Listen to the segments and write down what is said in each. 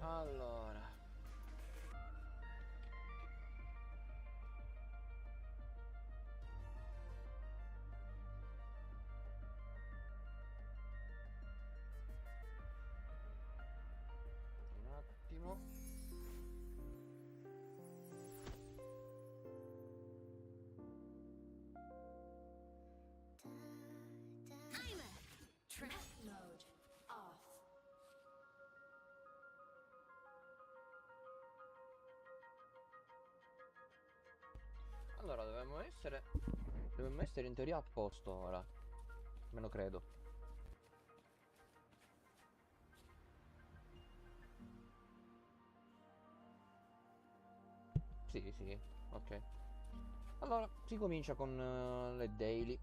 Allora, un attimo. Timer! Trap mode off. Allora, dovremmo essere in teoria a posto ora. Me lo credo. Sì, sì, ok. Allora, si comincia con le daily.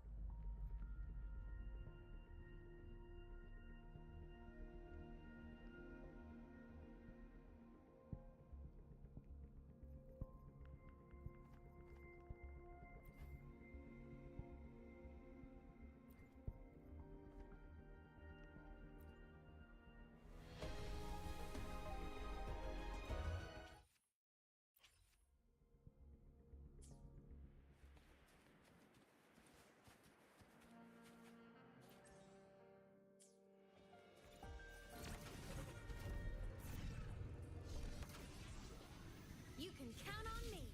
You can count on me.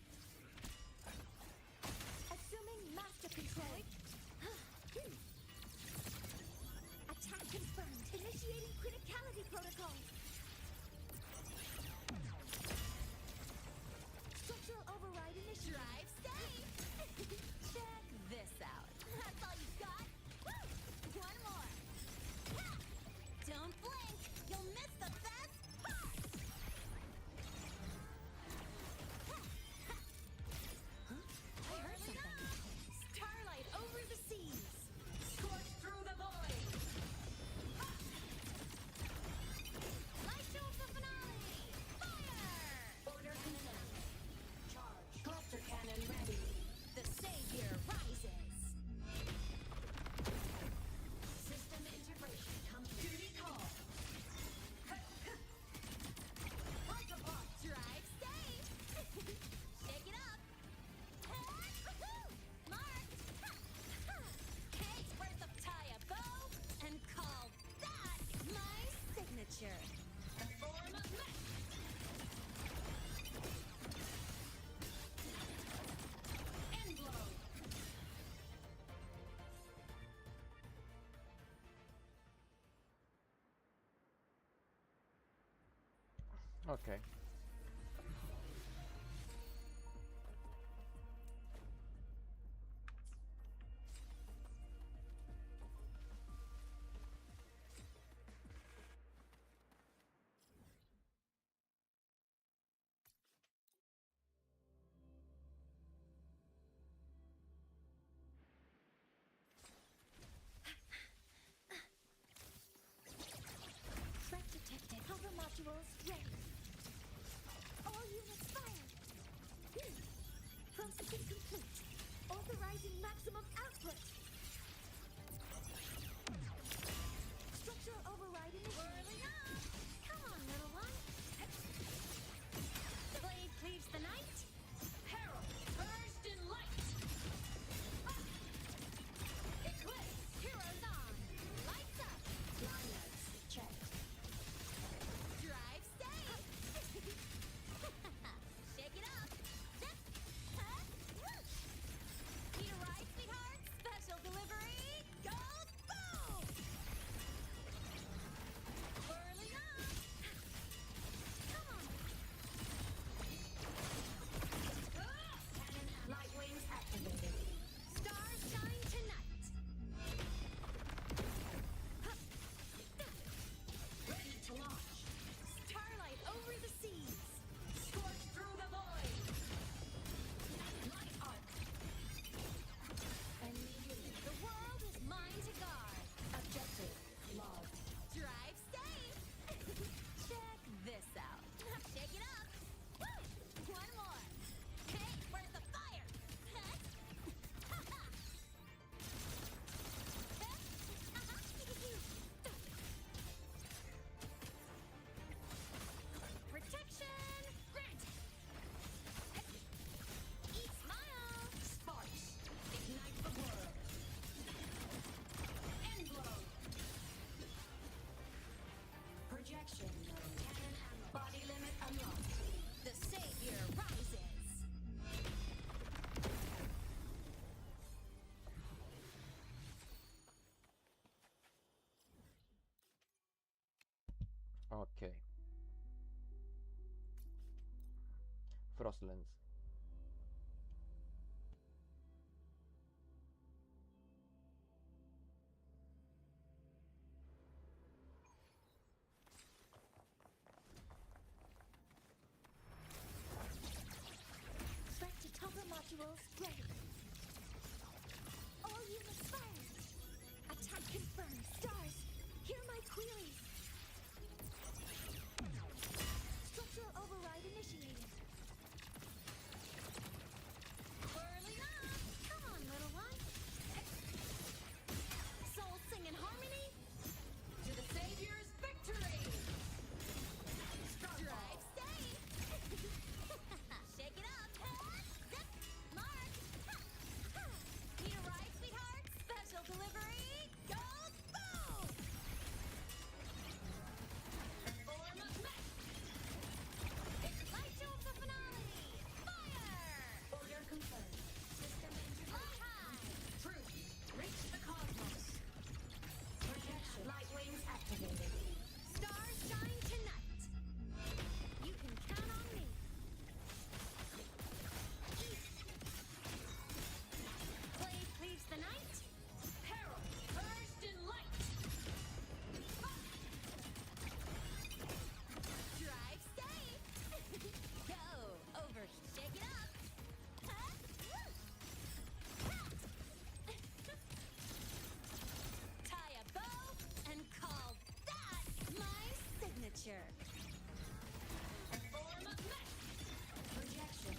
Assuming master control. Attack confirmed. Initiating criticality protocol. Structural override initiated. Drive safe. Check this out. That's all you got? Woo! One more. Ha! Don't blink. You'll miss the best part. I heard something. Starlight over the seas. Scorch through the void. Light show of the finale. Fire! Order imminent. Charge. Cluster cannon ready. The savior rises. System integration complete. Duty call. Like a boss. Drive safe. Shake it up. Mark! Cakes worth of tie a bow and call that my signature. The form of mech. End blow. Ok. Threat detected. Counter modules ready. Ok. Frostlands. Threat to topper modules ready. All units fired. Attack confirmed. Stars, hear my queries. Structural override initiated. Whirling up! Come on, little one. Souls sing in harmony. To the Savior's victory! Drive safe! Shake it up! Zip! Mark! Need a ride, sweetheart? Special delivery! Go boom! Form of mech! Ignite show of the finale! Fire! Order confirmed. System fly high! Truth! Reach the cosmos! Projection. Light wings activated. Stars shine tonight! You can count on me! Blade cleaves the night. Peril purged in light. Drive safe. Go over. Shake it up. Tie a bow and call that my signature. Form of mech. Projection.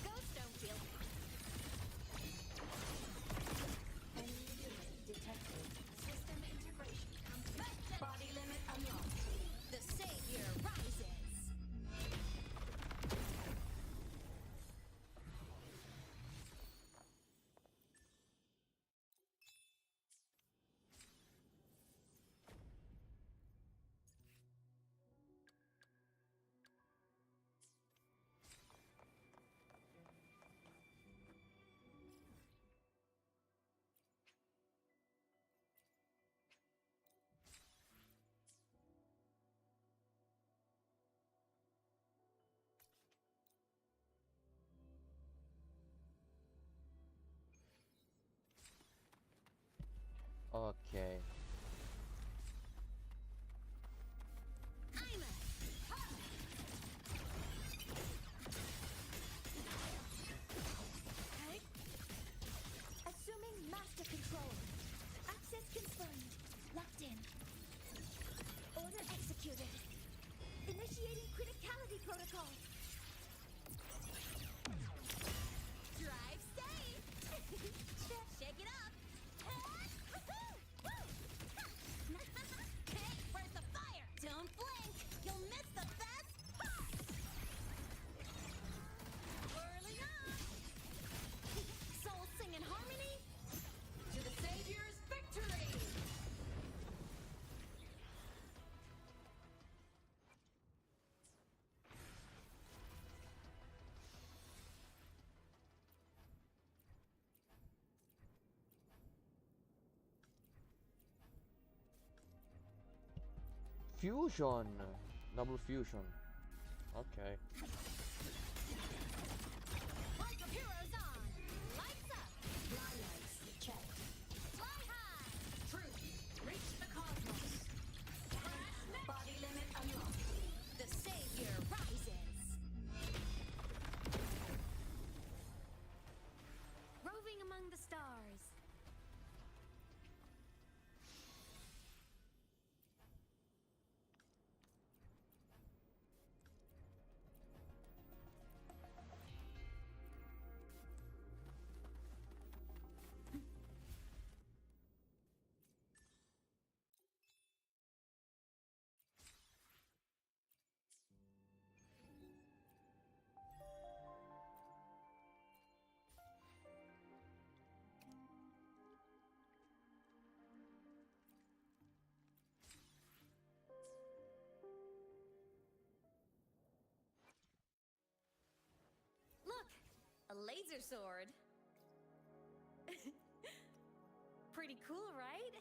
Ghost don't feel. Enemy unit detected. System integration complete. Body limit unlocked. The Savior rises. Ok. I'm a okay. Assuming master control. Access confirmed. Locked in. Order executed. Initiating criticality protocol. Drive safe. Shake it up. Hey, where's the fire? Don't blink. You'll miss the best part. Whirling up. Souls sing in harmony. To the Savior's victory. Fusion. Double fusion. Ok. Light of heroes on. Lights up. Fly lights checked. Fly high. Truth. Reach the cosmos. Crash body limit unlocked. The Savior rises. Roving among the stars. Look, a laser sword. Pretty cool, right?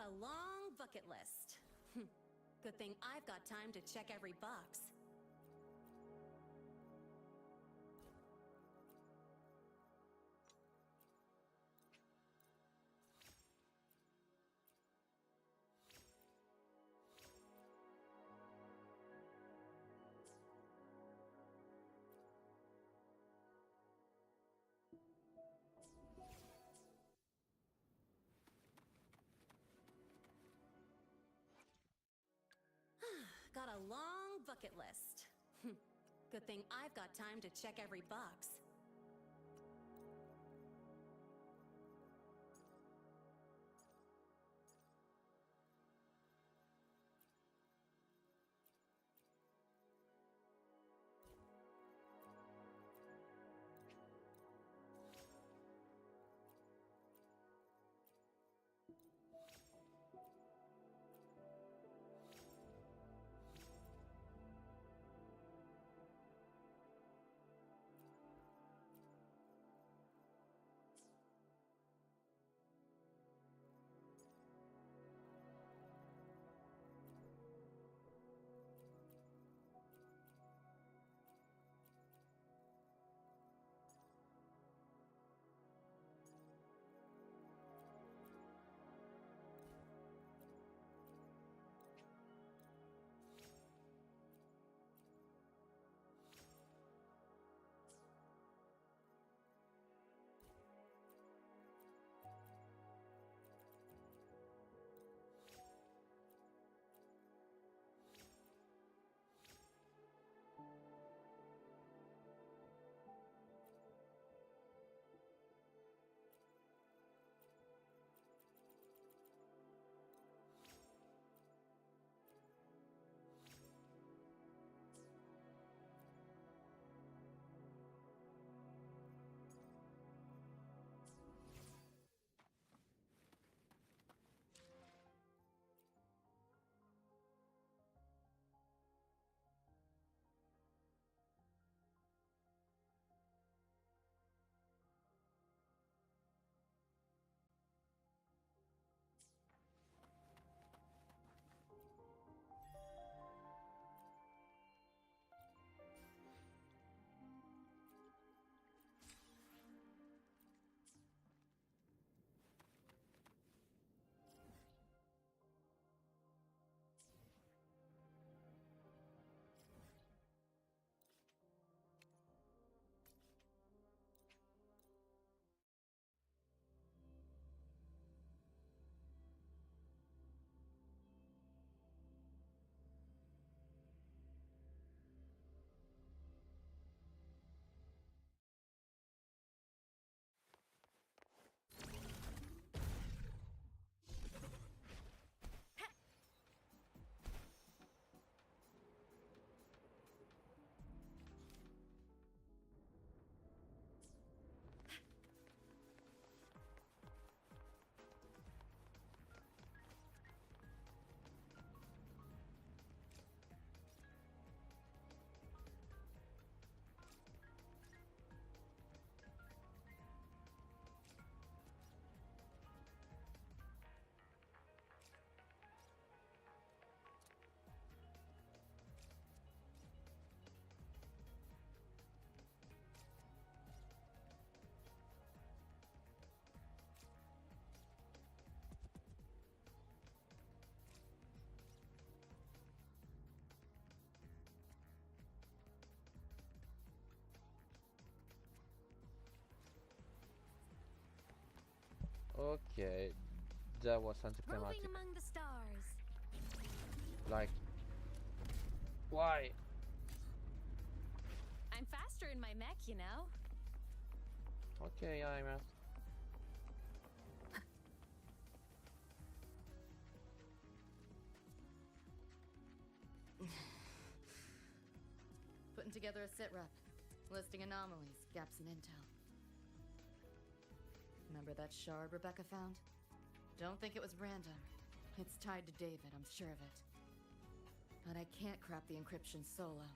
Got a long bucket list. Good thing I've got time to check every box. Got a long bucket list. Good thing I've got time to check every box. Okay, that was Roving anticlimactic. among the stars. Like, why? I'm faster in my mech, you know. Okay, I'm at. Putting together a sit rep, listing anomalies, gaps in intel. Remember that shard Rebecca found? Don't think it was random. It's tied to David, I'm sure of it. But I can't crack the encryption solo.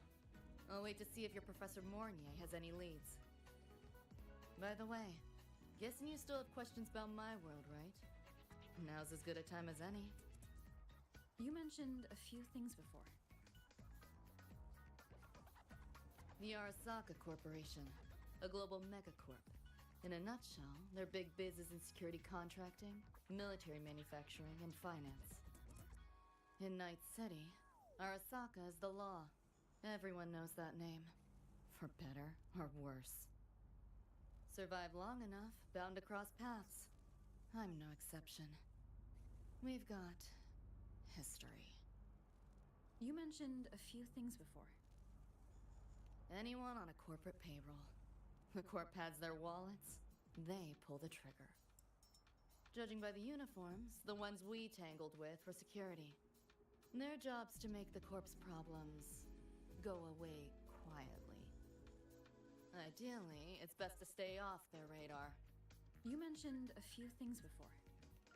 I'll wait to see if your Professor Mornier has any leads. By the way, guessing you still have questions about my world, right? Now's as good a time as any. You mentioned a few things before. The Arasaka Corporation, a global megacorp. In a nutshell, their big biz is in security contracting, military manufacturing, and finance. In Night City, Arasaka is the law. Everyone knows that name. For better or worse. Survive long enough, bound to cross paths. I'm no exception. We've got history. You mentioned a few things before. Anyone on a corporate payroll. The corp pads their wallets, they pull the trigger. Judging by the uniforms, the ones we tangled with were security. Their job's to make the corp's problems go away quietly. Ideally, it's best to stay off their radar. You mentioned a few things before.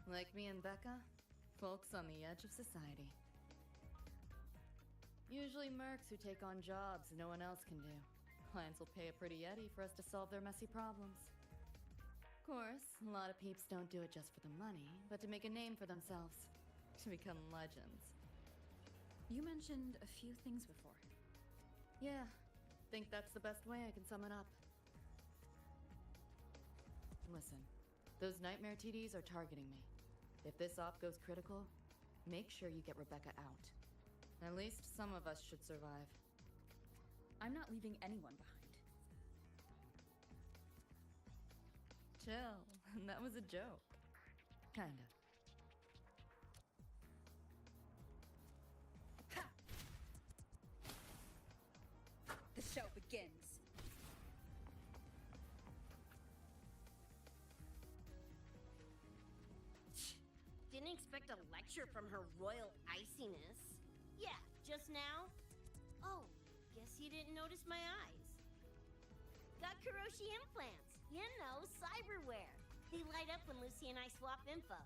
Like me and Becca, folks on the edge of society. Usually mercs who take on jobs no one else can do. Clients will pay a pretty yeti for us to solve their messy problems. Of course, a lot of peeps don't do it just for the money, but to make a name for themselves. To become legends. You mentioned a few things before. Yeah, think that's the best way I can sum it up. Listen, those nightmare TDs are targeting me. If this op goes critical, make sure you get Rebecca out. At least some of us should survive. I'm not leaving anyone behind. Chill, that was a joke. Kinda. The show begins. Didn't expect a lecture from her royal iciness. Yeah, just now? Oh, guess you didn't notice my eyes. Got Kuroshi implants. You know, cyberware. They light up when Lucy and I swap info.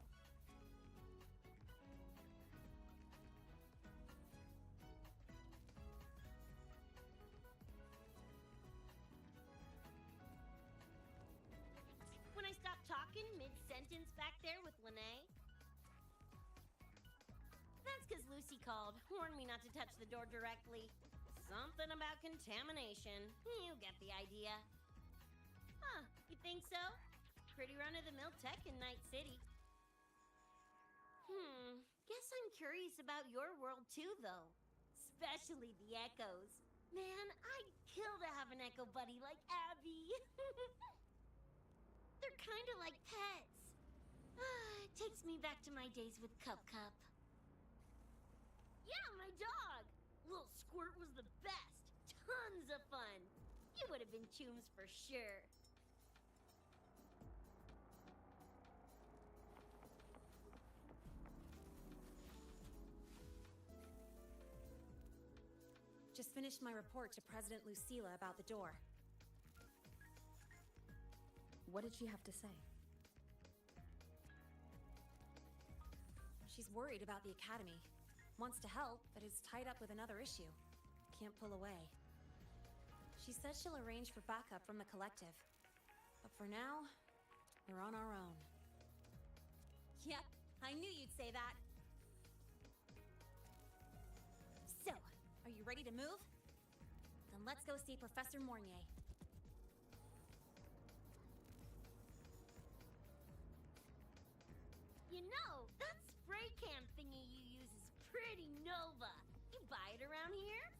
When I stopped talking mid-sentence back there with Lene. That's because Lucy called, warned me not to touch the door directly. Something about contamination. You get the idea. Huh, you think so? Pretty run-of-the-mill tech in Night City. Guess I'm curious about your world too, though. Especially the echoes. Man, I'd kill to have an echo buddy like Abby. They're kind of like pets. It takes me back to my days with Cup Cup. Yeah, my dog! Little Squirt was the best. Tons of fun. You would have been chooms for sure. Just finished my report to President Lucilla about the door. What did she have to say? She's worried about the Academy. Wants to help, but is tied up with another issue. Can't pull away. She says she'll arrange for backup from the collective. But for now, we're on our own. Yep, I knew you'd say that. So, are you ready to move? Then let's go see Professor Mornier. You know, that spray can thingy you use is pretty Nova. You buy it around here?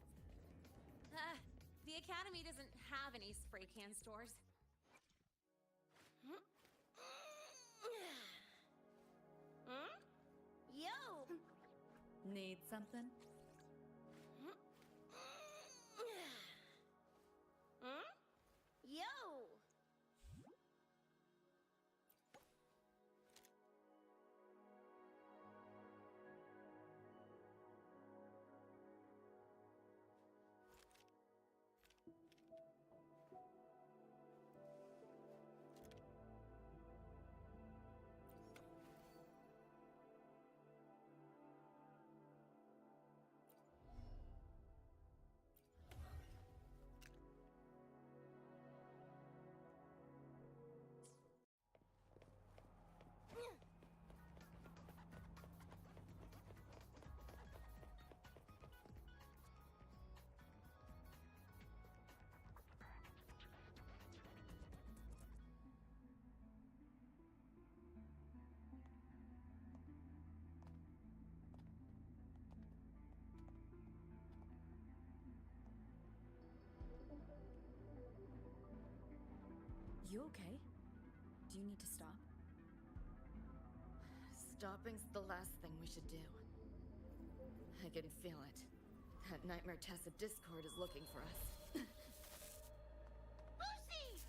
The Academy doesn't have any spray can stores. Huh? Yo! Need something? Huh? Yo! You okay? Do you need to stop? Stopping's the last thing we should do. I can feel it. That Nightmare Tessa Discord is looking for us. Lucy!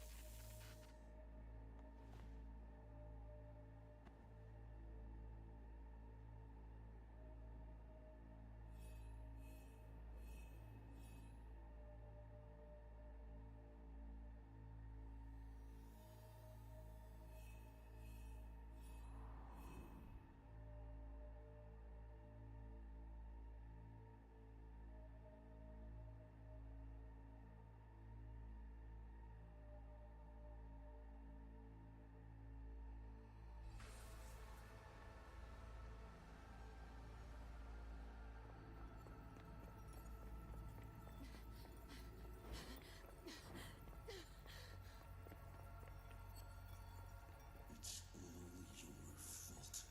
It's all your fault.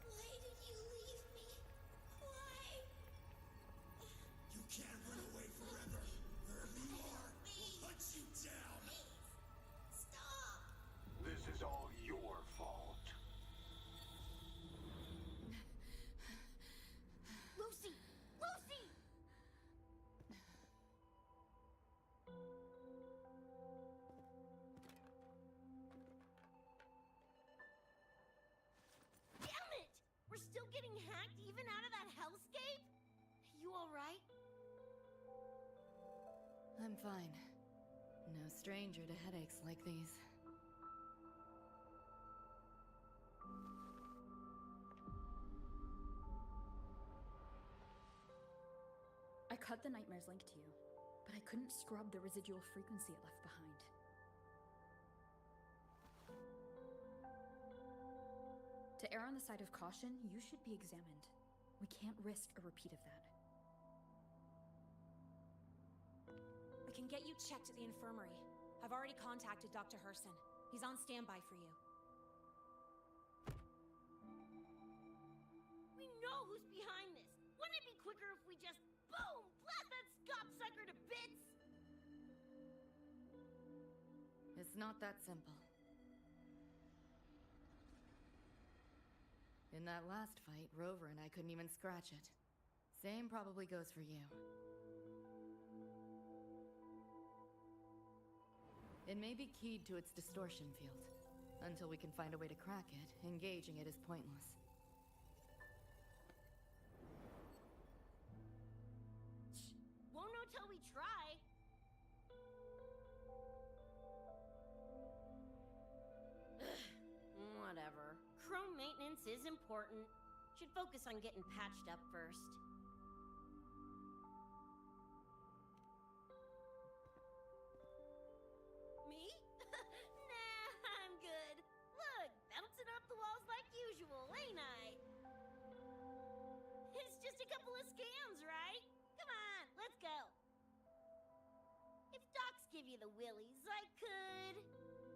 Why did you leave me? Why? You can't run away forever. Wherever you are, we'll hunt you down. Stop! This is all your fault. Lucy! Lucy! Damn it! We're still getting hacked even out of that hellscape? You alright? I'm fine. No stranger to headaches like these. I cut the Nightmare's link to you, but I couldn't scrub the residual frequency it left behind. To err on the side of caution, you should be examined. We can't risk a repeat of that. We can get you checked at the infirmary. I've already contacted Dr. Herson. He's on standby for you. We know who's behind this. Wouldn't it be quicker if we just, boom, blast that gobsucker to bits? It's not that simple. In that last fight, Rover and I couldn't even scratch it. Same probably goes for you. It may be keyed to its distortion field. Until we can find a way to crack it, engaging it is pointless. Won't know till we try. Whatever. Chrome maintenance is important. Should focus on getting patched up first. Me? Nah, I'm good. Look, bouncing off the walls like usual, ain't I? It's just a couple of scams, right? Come on, let's go. If docs give you the willies, I could...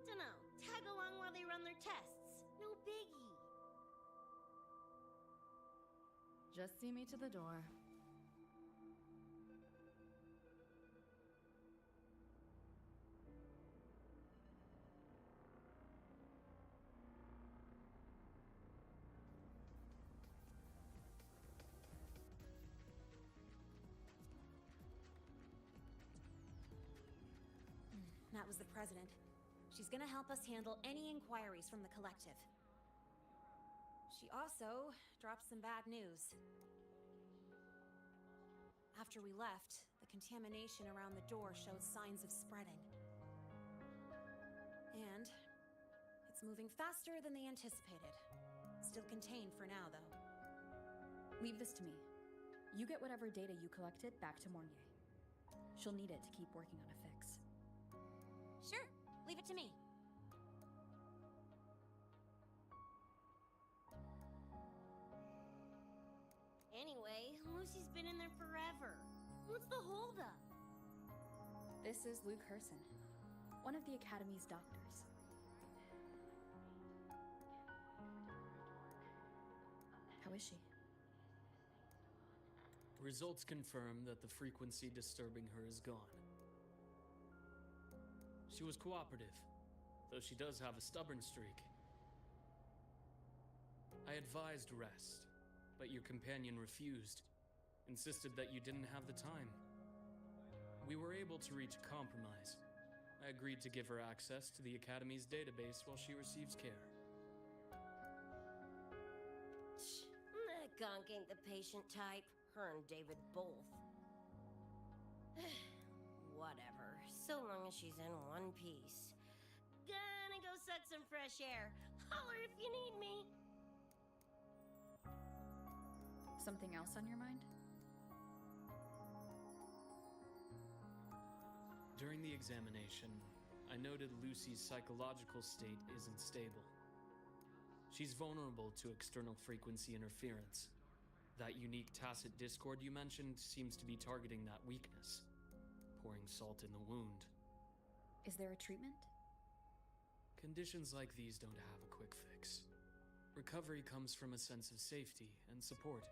dunno, tag along while they run their tests. No biggie. Just see me to the door. That was the president. She's gonna help us handle any inquiries from the collective. She also dropped some bad news. After we left, the contamination around the door showed signs of spreading. And it's moving faster than they anticipated. Still contained for now, though. Leave this to me. You get whatever data you collected back to Mornier. She'll need it to keep working on a fix. Sure, leave it to me. Anyway, Lucy's been in there forever. What's the holdup? This is Luke Herson, one of the Academy's doctors. How is she? Results confirm that the frequency disturbing her is gone. She was cooperative, though she does have a stubborn streak. I advised rest, but your companion refused, insisted that you didn't have the time. We were able to reach a compromise. I agreed to give her access to the Academy's database while she receives care. That gonk ain't the patient type. Her and David both. Whatever, so long as she's in one piece. Gonna go suck some fresh air. Holler if you need me. Something else on your mind? During the examination, I noted Lucy's psychological state isn't stable. She's vulnerable to external frequency interference. That unique tacit discord you mentioned seems to be targeting that weakness, pouring salt in the wound. Is there a treatment? Conditions like these don't have a quick fix. Recovery comes from a sense of safety and support,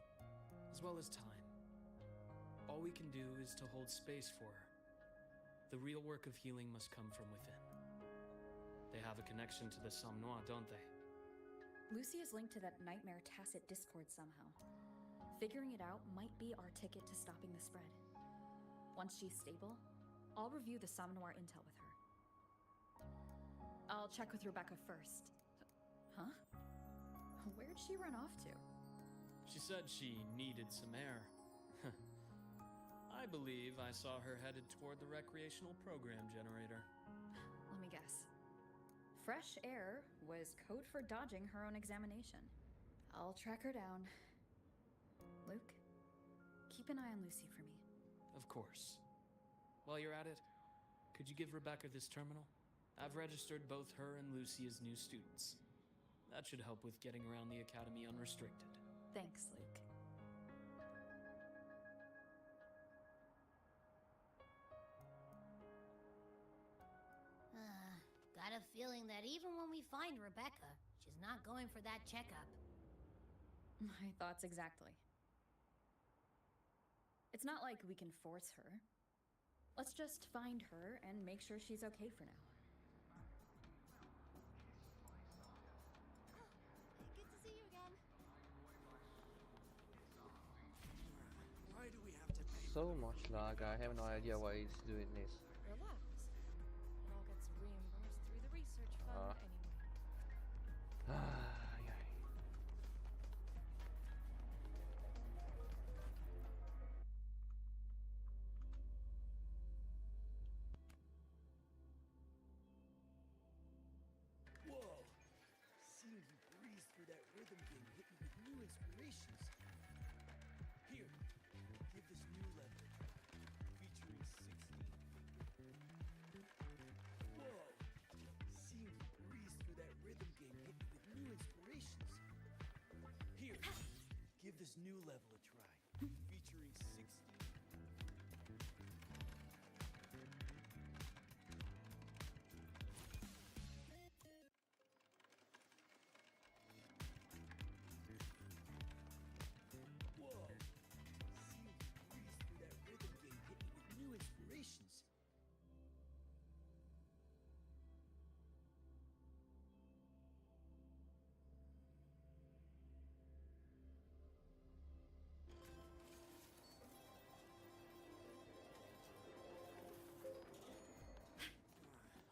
as well as time. All we can do is to hold space for her. The real work of healing must come from within. They have a connection to the Somme Noir, don't they? Lucy is linked to that nightmare tacit discord somehow. Figuring it out might be our ticket to stopping the spread. Once she's stable, I'll review the Somme Noir intel with her. I'll check with Rebecca first. Huh? Where'd she run off to? She said she needed some air. I believe I saw her headed toward the recreational program generator. Let me guess. Fresh air was code for dodging her own examination. I'll track her down. Luke, keep an eye on Lucy for me. Of course. While you're at it, could you give Rebecca this terminal? I've registered both her and Lucy as new students. That should help with getting around the Academy unrestricted. Thanks, Luke. Got a feeling that even when we find Rebecca, she's not going for that checkup. My thoughts exactly. It's not like we can force her. Let's just find her and make sure she's okay for now. Good to see you again. Why do we have to pay? So much lag, I have no idea why it's doing this. Relax. It all gets reimbursed through the research fund anyway. Ay, ay. Whoa! Seeing you breeze through that rhythm game hit me with new inspirations. Here, give this new level a try, featuring 16. Whoa! Seeing you breeze through that rhythm game hit me with new inspirations. Here, give this new level a try, featuring 16. Whoa! Seeing you breeze through that rhythm game hit me with new inspirations.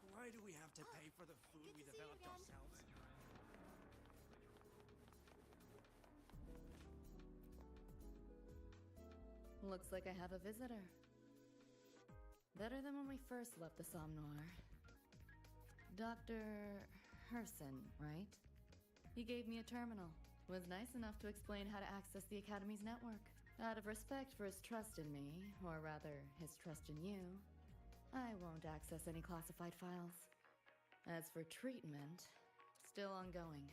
Why do we have to pay for the food we developed ourselves? Looks like I have a visitor. Better than when we first left the Somme Noir. Dr. Herson, right? He gave me a terminal. Was nice enough to explain how to access the Academy's network. Out of respect for his trust in me, or rather, his trust in you, I won't access any classified files. As for treatment, still ongoing.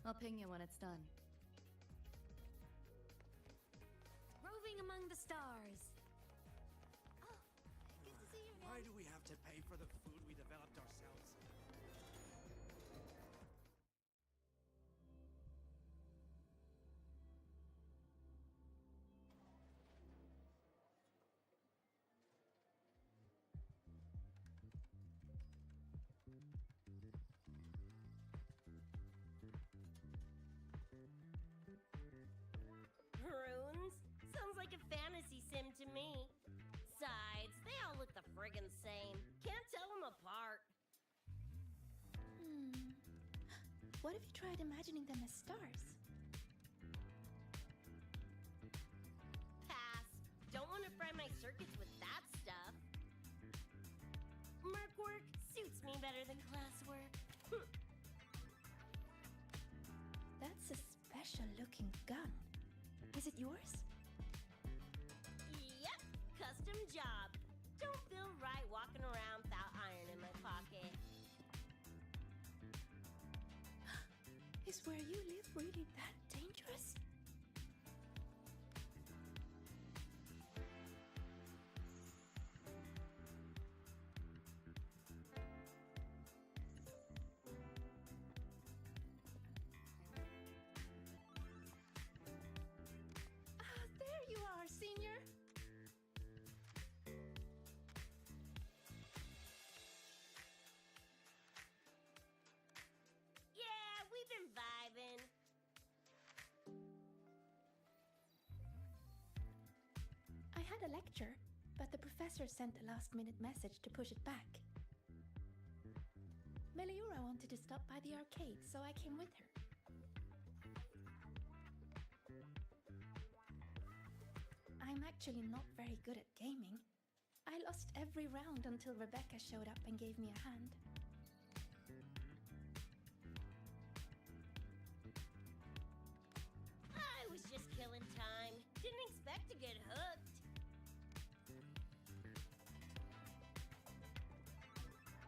I'll ping you when it's done. Roving among the stars. Oh, good to see you again. Why do we have to pay for the food we developed ourselves? like a fantasy sim to me. Besides, they all look the friggin' same. Can't tell them apart. What if you tried imagining them as stars? Pass. Don't want to fry my circuits with that stuff. Merc work suits me better than classwork. That's a special looking gun. Is it yours? Yep, custom job. Don't feel right walking around without iron in my pocket. Is where you live really that dangerous? There you are, Senior. Yeah, we've been vibing. I had a lecture, but the professor sent a last-minute message to push it back. Meliora wanted to stop by the arcade, so I came with her. I'm actually not very good at gaming. I lost every round until Rebecca showed up and gave me a hand. I was just killing time. Didn't expect to get hooked.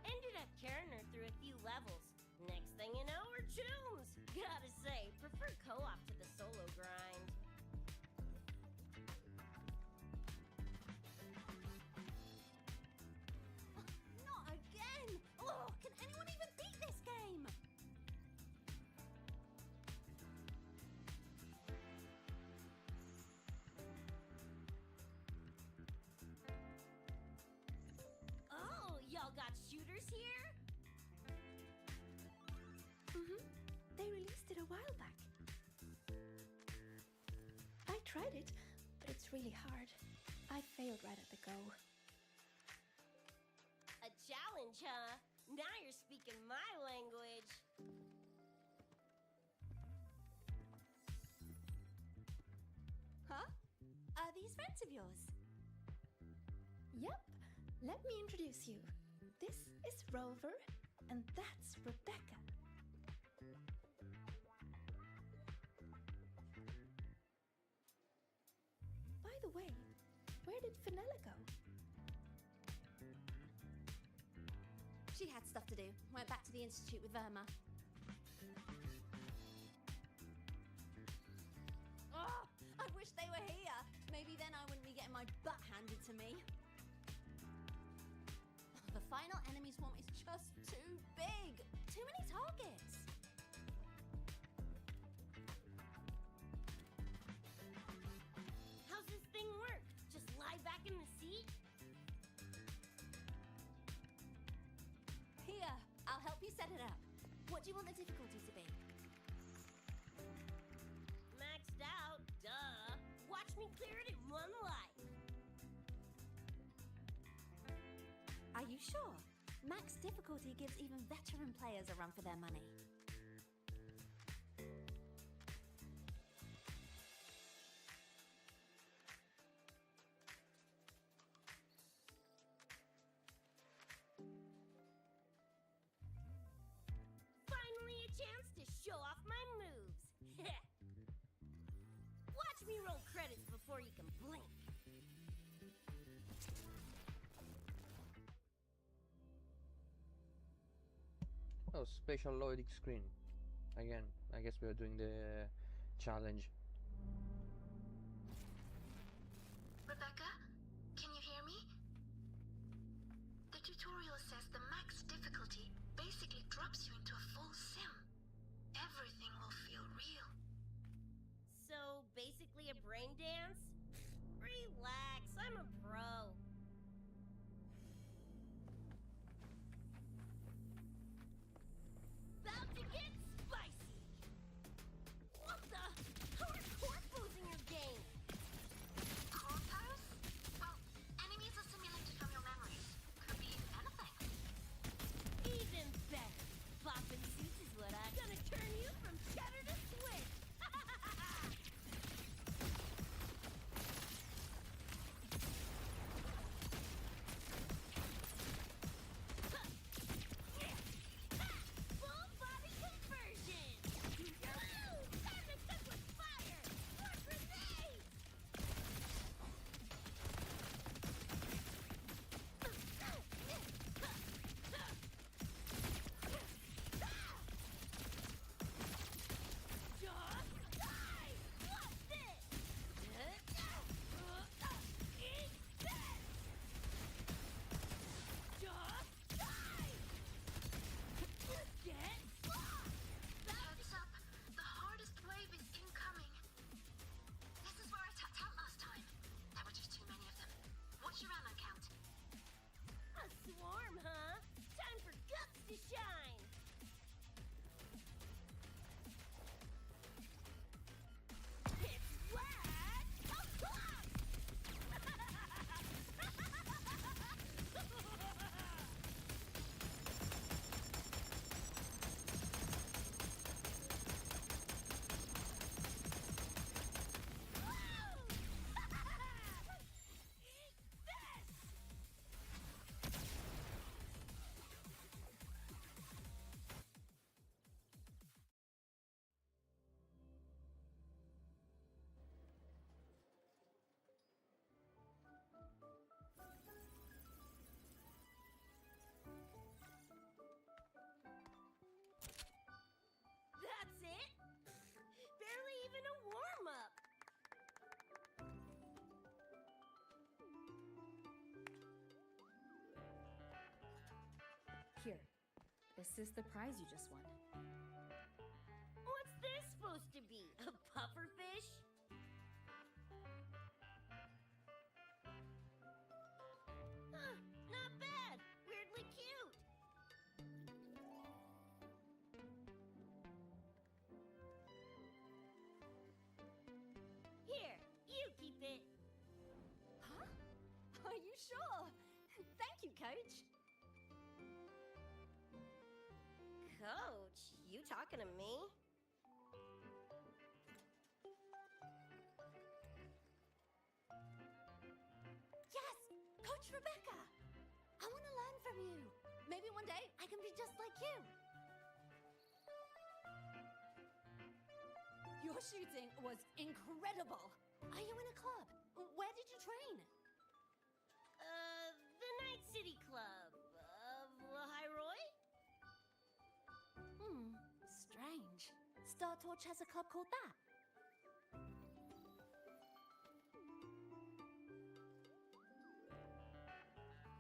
Ended up carrying her through a few levels. Next thing you know, we're chooms. Gotta say, prefer co-op to the solo grind. Not again! Oh, can anyone even beat this game? Oh, y'all got shooters here? They released it a while back. I tried it, but it's really hard. I failed right at the go. A challenge, huh? Now you're speaking my language. Huh? Are these friends of yours? Yep, let me introduce you. This is Rover, and that's Rebecca. By the way, where did Fenella go? She had stuff to do. Went back to the Institute with Verma. Oh, I wish they were here. Maybe then I wouldn't be getting my butt handed to me. The final enemy swarm is just too big. Too many targets. How's this thing work? Just lie back in the seat? Here, I'll help you set it up. What do you want the difficulty to be? Maxed out, duh. Watch me clear it in one life. Are you sure? Max difficulty gives even veteran players a run for their money. Finally a chance to show off my moves. Watch me roll credits before you can blink. Oh, spatial loading screen. Again, I guess we are doing the challenge. Rebecca, can you hear me? The tutorial says the max difficulty basically drops you into a full sim. Everything will feel real. So, basically a brain dance? Relax, I'm a pro. About to get spicy. What the? How are corpos in your game? This is the prize you just won. What's this supposed to be? A pufferfish? Huh, not bad. Weirdly cute. Here, you keep it. Huh? Are you sure? Thank you, Coach. Coach, you talking to me? Yes, Coach Rebecca. I want to learn from you. Maybe one day I can be just like you. Your shooting was incredible. Are you in a club? Where did you train? The Night City Club of Lahiroy? Strange. Star Torch has a club called that.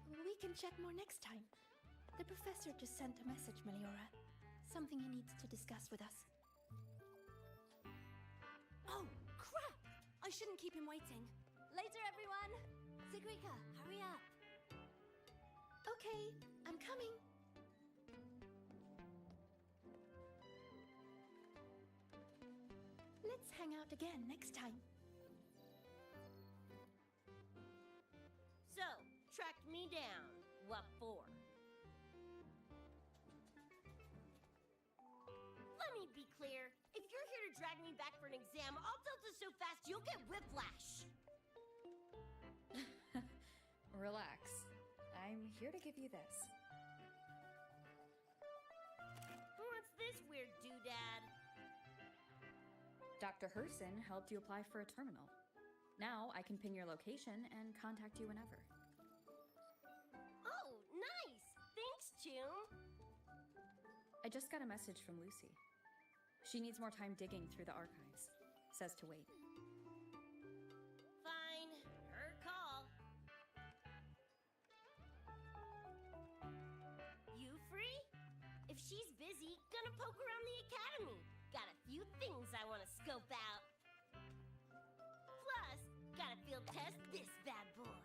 We can chat more next time. The professor just sent a message, Meliora. Something he needs to discuss with us. Oh, crap! I shouldn't keep him waiting. Later, everyone! Sigrika, hurry up. Okay, I'm coming. Let's hang out again next time. So, tracked me down. What for? Let me be clear. If you're here to drag me back for an exam, I'll delta so fast you'll get whiplash. Relax. I'm here to give you this. What's this weird doodad? Dr. Herson helped you apply for a terminal. Now I can pin your location and contact you whenever. Oh, nice! Thanks, June. I just got a message from Lucy. She needs more time digging through the archives. Says to wait. Fine. Her call. You free? If she's busy, gonna poke around the academy. Got a few things I want to scope out. Plus, gotta field test this bad boy.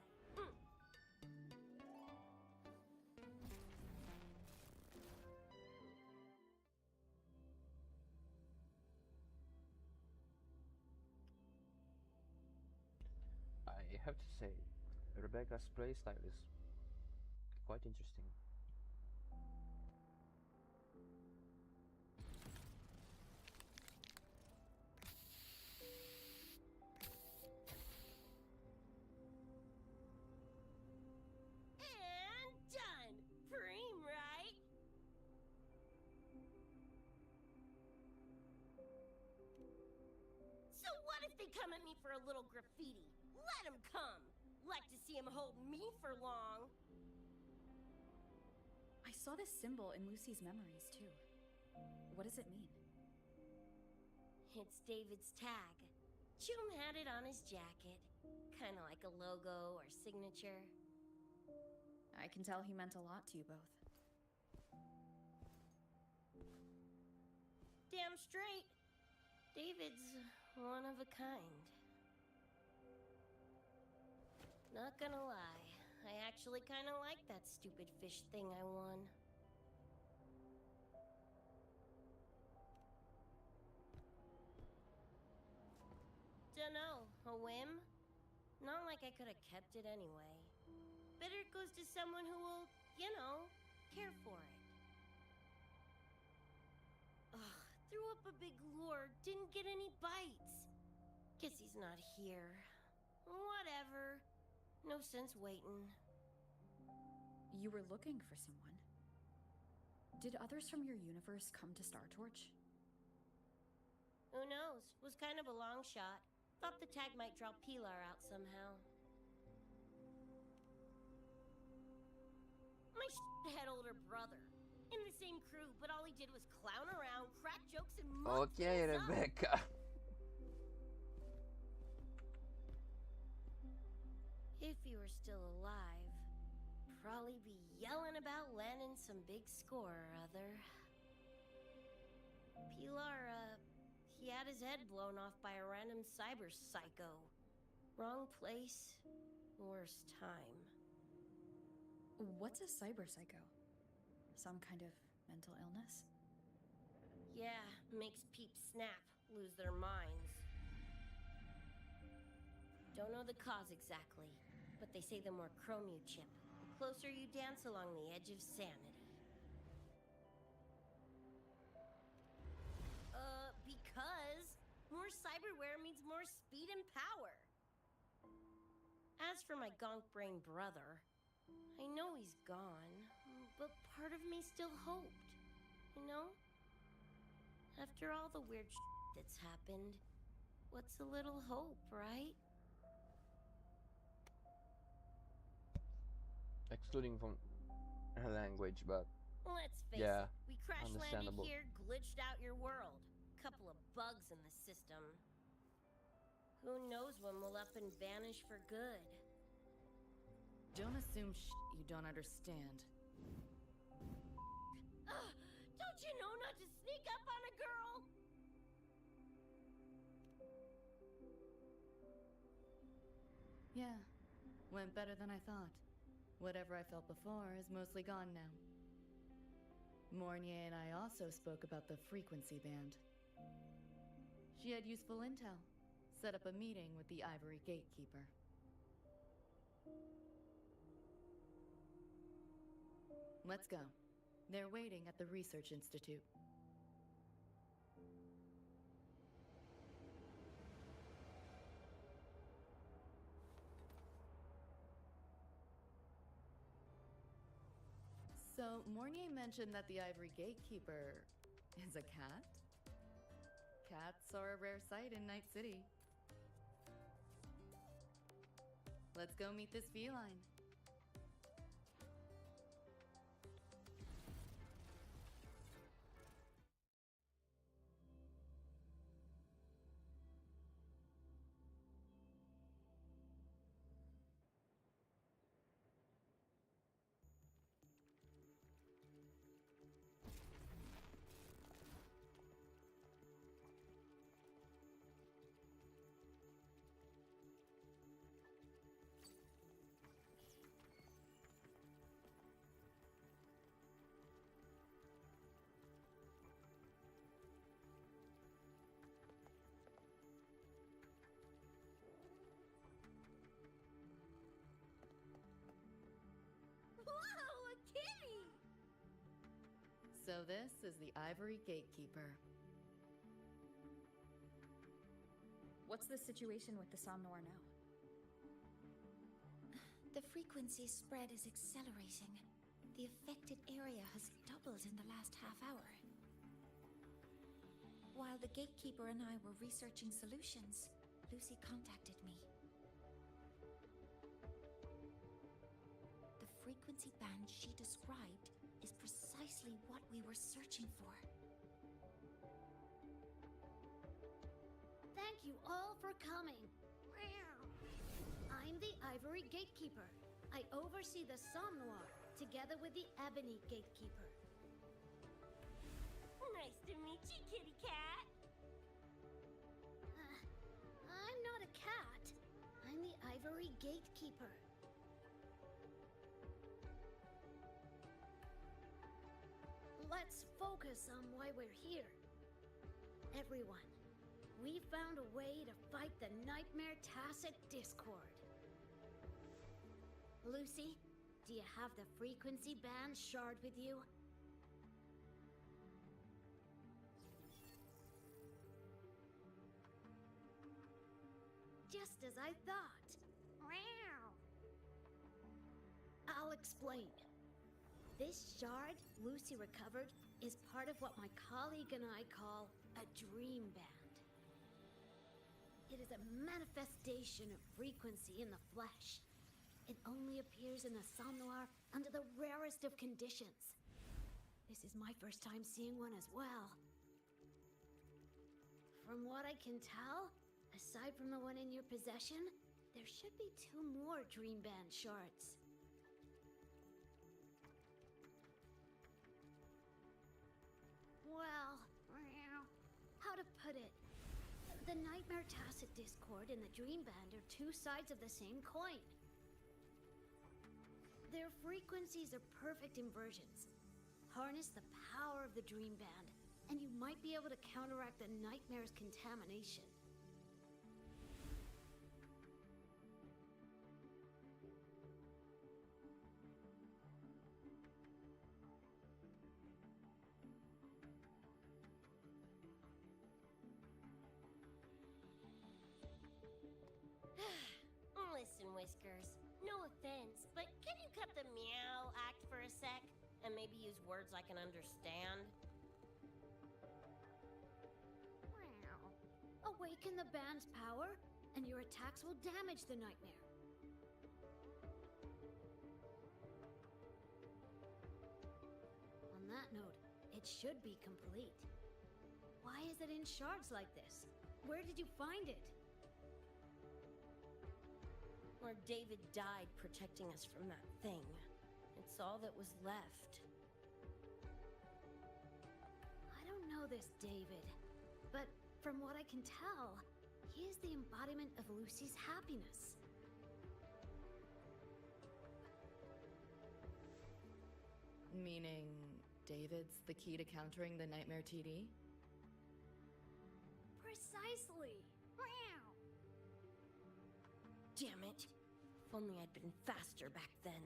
I have to say, Rebecca's playstyle is quite interesting. And done! Preem, right? So what if they come at me for a little graffiti? Let them come! Like to see him hold me for long. I saw this symbol in Lucy's memories, too. What does it mean? It's David's tag. Chum had it on his jacket. Kinda like a logo or signature. I can tell he meant a lot to you both. Damn straight. David's one of a kind. Not gonna lie, I actually kinda like that stupid fish thing I won. Dunno, a whim? Not like I could have kept it anyway. Better it goes to someone who will, you know, care for it. Ugh, threw up a big lure, didn't get any bites. Guess he's not here. Whatever. No sense waiting. You were looking for someone. Did others from your universe come to Star Torch? Who knows? Was kind of a long shot. Thought the tag might draw Pilar out somehow. My head older brother. In the same crew, but all he did was clown around, crack jokes, and mug Okay, things up. Rebecca. If he were still alive, probably be yelling about landing some big score or other. Pilar, he had his head blown off by a random cyber psycho. Wrong place, worst time. What's a cyber psycho? Some kind of mental illness? Yeah, makes peeps snap, lose their minds. Don't know the cause exactly, but they say the more chrome you chip, the closer you dance along the edge of sanity. Because more cyberware means more speed and power. As for my gonk brain brother, I know he's gone, but part of me still hoped, you know? After all the weird that's happened, what's a little hope, right? Excluding from her language, but Let's face yeah, it, we crash landed understandable. here, glitched out your world. Couple of bugs in the system. Who knows when we'll up and vanish for good? Don't assume you don't understand. Don't you know not to sneak up on a girl? Yeah, went better than I thought. Whatever I felt before is mostly gone now. Mornier and I also spoke about the frequency band. She had useful intel. Set up a meeting with the Ivory Gatekeeper. Let's go. They're waiting at the Research Institute. So, Mornier mentioned that the Ivory Gatekeeper is a cat? Cats are a rare sight in Night City. Let's go meet this feline. Whoa, a kitty! So this is the Ivory Gatekeeper. What's the situation with the Somnoir now? The frequency spread is accelerating. The affected area has doubled in the last half hour. While the gatekeeper and I were researching solutions, Lucy contacted me. The frequency band she described is precisely what we were searching for. Thank you all for coming. I'm the Ivory Gatekeeper. I oversee the Somnoir, together with the Ebony Gatekeeper. Nice to meet you, kitty cat. I'm not a cat. I'm the Ivory Gatekeeper. Let's focus on why we're here. Everyone, we found a way to fight the Nightmare Tacit Discord. Lucy, do you have the frequency band shard with you? Just as I thought. I'll explain. This shard Lucy recovered is part of what my colleague and I call a dream band. It is a manifestation of frequency in the flesh. It only appears in the Somnoir under the rarest of conditions. This is my first time seeing one as well. From what I can tell, aside from the one in your possession, there should be 2 more Dream Band shards. put it. The Nightmare Tacit Discord and the Dream Band are two sides of the same coin. Their frequencies are perfect inversions. Harness the power of the Dream Band, and you might be able to counteract the Nightmare's contamination. Listen, Whiskers. No offense, but can you cut the meow act for a sec? And maybe use words I can understand? Awaken the band's power, and your attacks will damage the Nightmare. On that note, it should be complete. Why is it in shards like this? Where did you find it? Where David died protecting us from that thing. It's all that was left. I don't know this David, but from what I can tell, he is the embodiment of Lucy's happiness. Meaning, David's the key to countering the Nightmare TD? Precisely! Damn it. If only I'd been faster back then.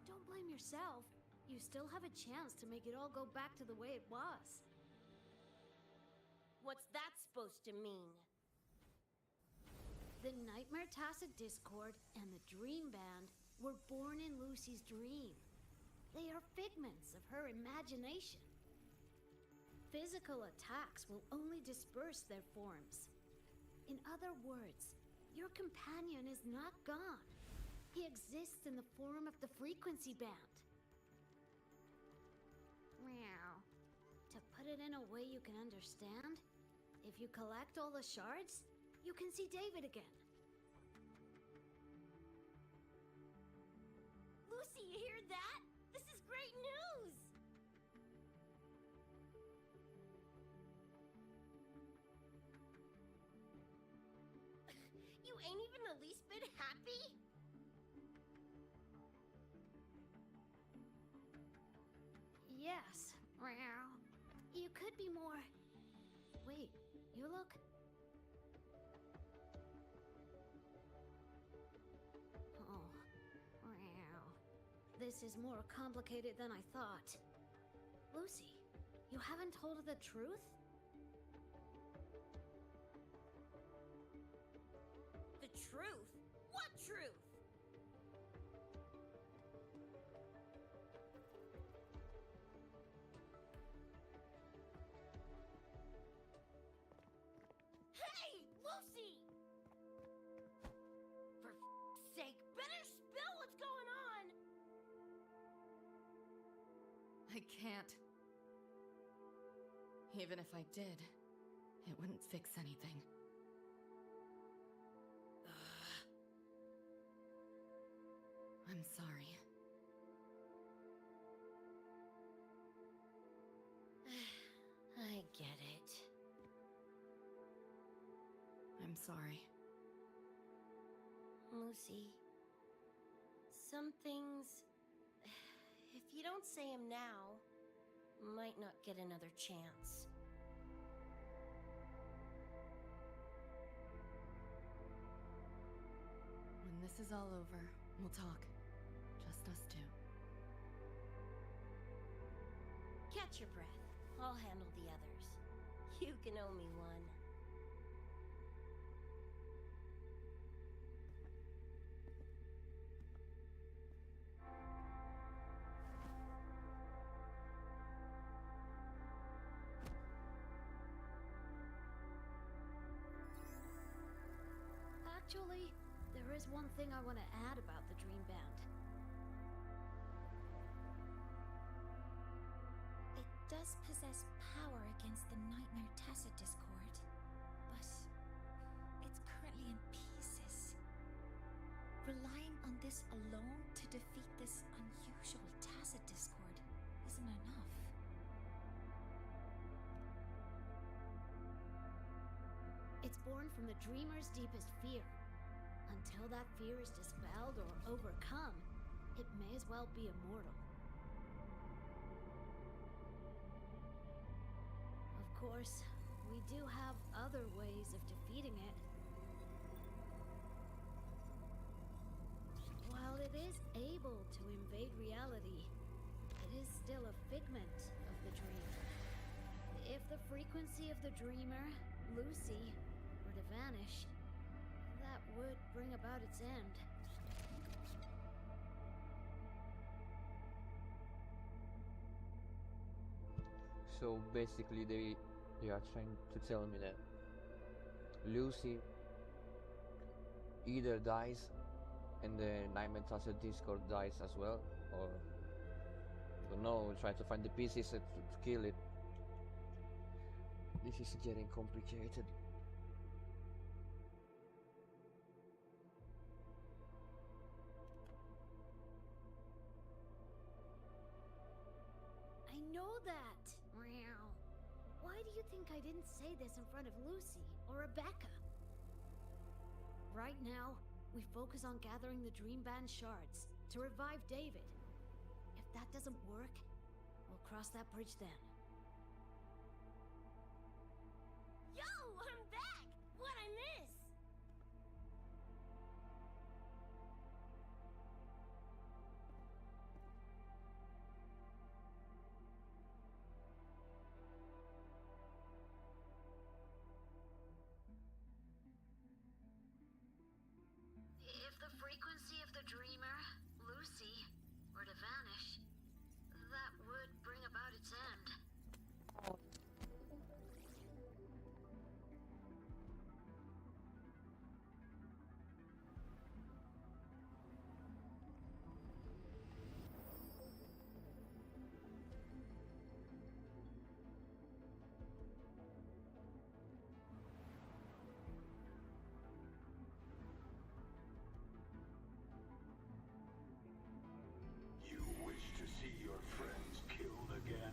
Don't blame yourself. You still have a chance to make it all go back to the way it was. What's that supposed to mean? The Nightmare Tacit Discord and the Dream Band were born in Lucy's dream. They are figments of her imagination. Physical attacks will only disperse their forms. In other words, your companion is not gone. He exists in the form of the frequency band. Meow. To put it in a way you can understand, if you collect all the shards, you can see David again. Lucy, you hear that? This is great news! You ain't even the least bit happy? Yes. Meow. You could be more... Wait, you look... Oh. Meow. This is more complicated than I thought. Lucy, you haven't told her the truth? The truth? What truth? Hey, Lucy! For f***'s sake, better spill what's going on! I can't. Even if I did, it wouldn't fix anything. I'm sorry. I get it. I'm sorry. Lucy, some things, if you don't say them now, might not get another chance. When this is all over, we'll talk. Just us two. Catch your breath. I'll handle the others. You can owe me one. Actually, there is one thing I want to add about the Dream Band. It does possess power against the Nightmare Tacit Discord, but it's currently in pieces. Relying on this alone to defeat this unusual task tacit discord isn't enough. It's born from the dreamer's deepest fear. Until that fear is dispelled or overcome, it may as well be immortal. Of course, we do have other ways of defeating it. While it is able to invade reality, it is still a figment of the dream. If the frequency of the dreamer, Lucy, were to vanish, that would bring about its end. So basically, they are trying to tell me that Lucy either dies and the Nightmare Tacit Discord dies as well, or I don't know, try to find the pieces to kill it. This is getting complicated. I know that! Meow. Why do you think I didn't say this in front of Lucy or Rebecca? Right now, we focus on gathering the Dream Band shards to revive David. If that doesn't work, we'll cross that bridge then. Yo, I'm back! What'd I miss? If the frequency of the dreamer, Lucy, were to vanish, that would bring about its end. You wish to see your friends killed again?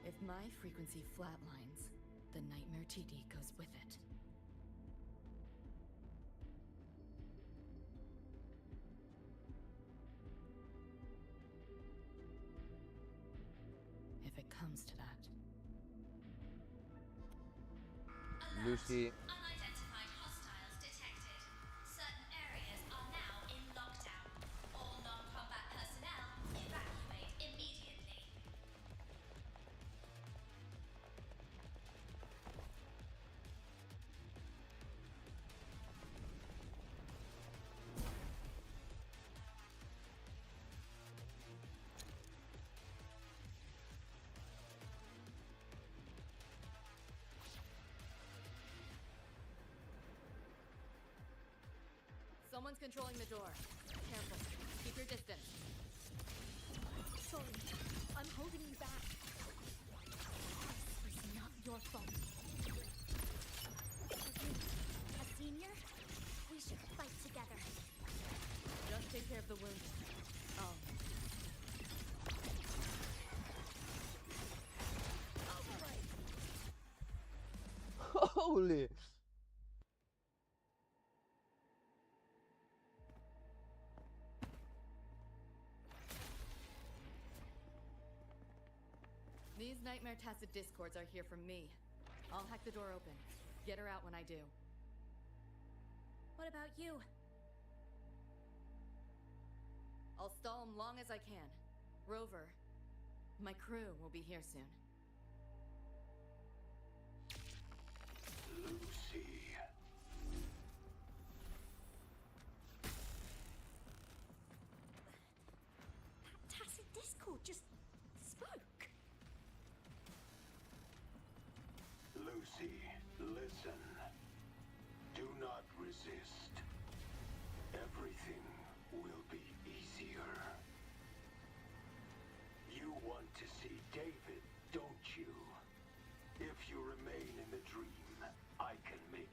If my frequency flatlines, the Nightmare TD goes with it. If it comes to that. Lucy, Unidentified hostiles detected. Certain areas are now in lockdown. All non-combat personnel evacuate immediately. Someone's controlling the door. Careful. Keep your distance. Sorry, I'm holding you back. This was not your fault. A senior? We should fight together. Just take care of the wounded. Oh. holy! These Nightmare Tacit Discords are here from me. I'll hack the door open. Get her out when I do. What about you? I'll stall them long as I can. Rover, my crew will be here soon. Lucy. That tacit discord just spoke. Lucy, listen. Do not resist. Everything will be easier. You want to see David, don't you? If you remain in the dream, I can make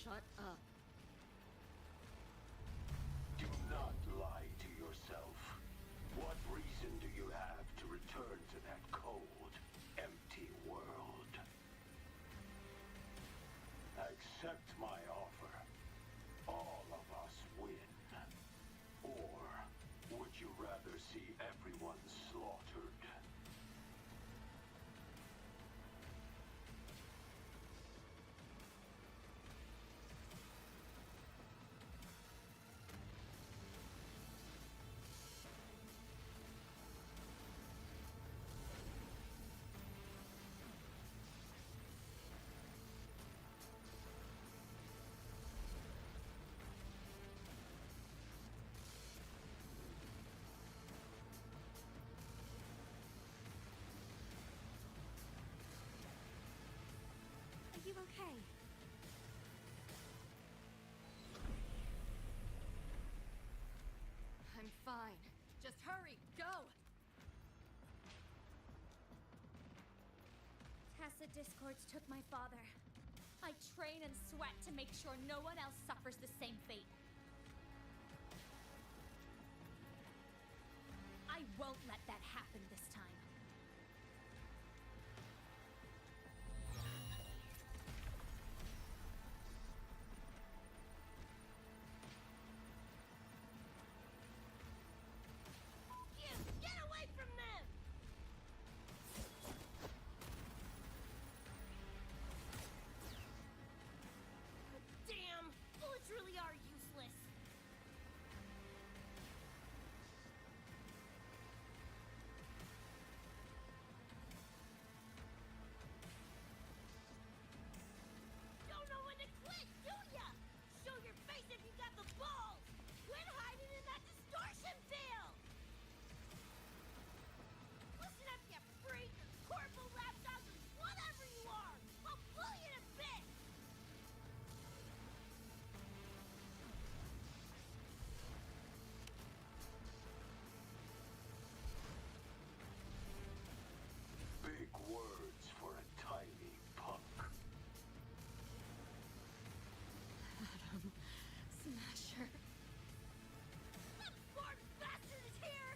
Shut up. Do not lie to yourself. What reason do you have to return to that cold, empty world? Accept my offer. All of us win. Or would you rather see everyone slaughtered? Are you okay? I'm fine. Just hurry, go! Tacit discords took my father. I train and sweat to make sure no one else suffers the same fate. I won't let that happen this time. Get away from them! Damn! Bullets really are useless. Don't know when to quit, do ya? Show your face if you got the balls! Quit hiding in that distortion field! Listen up, you freak! Corporal lapdog, whatever you are! I'll pull you to bits! Big words for a tiny punk. Smasher. That poor bastard is here!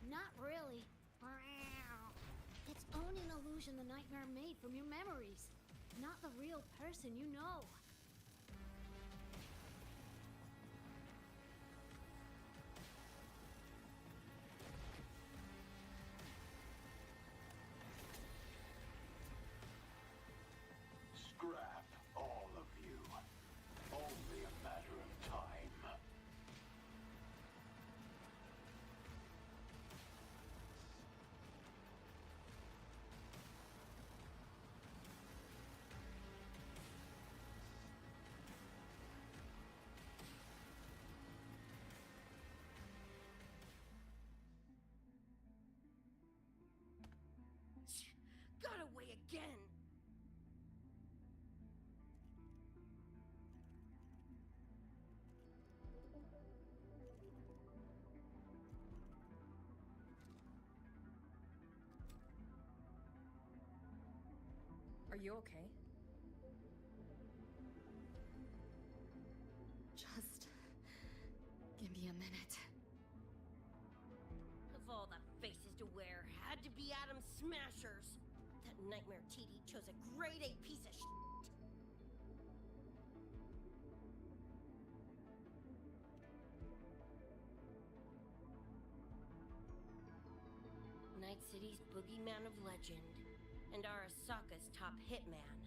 Not really. It's only an illusion the nightmare made from your memories, not the real person you know. Scrap all of you. Only a matter of time. Got away again! Are you okay? Just give me a minute. Of all the faces to wear, had to be Adam Smashers. That nightmare TD chose a grade A piece of shit. Night City's boogeyman of legend, and Arasaka's top hitman.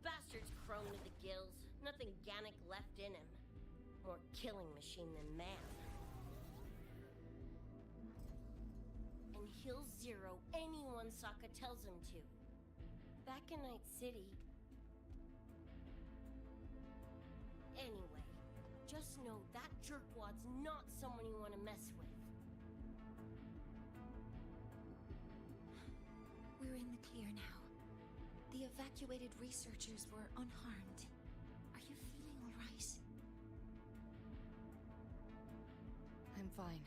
Bastard's chrome to the gills, nothing Gannic left in him. More killing machine than man. And he'll zero anyone Sokka tells him to. Back in Night City. Anyway, just know that jerkwad's not someone you want to mess with. We're in the clear now. The evacuated researchers were unharmed. Are you feeling all right? I'm fine.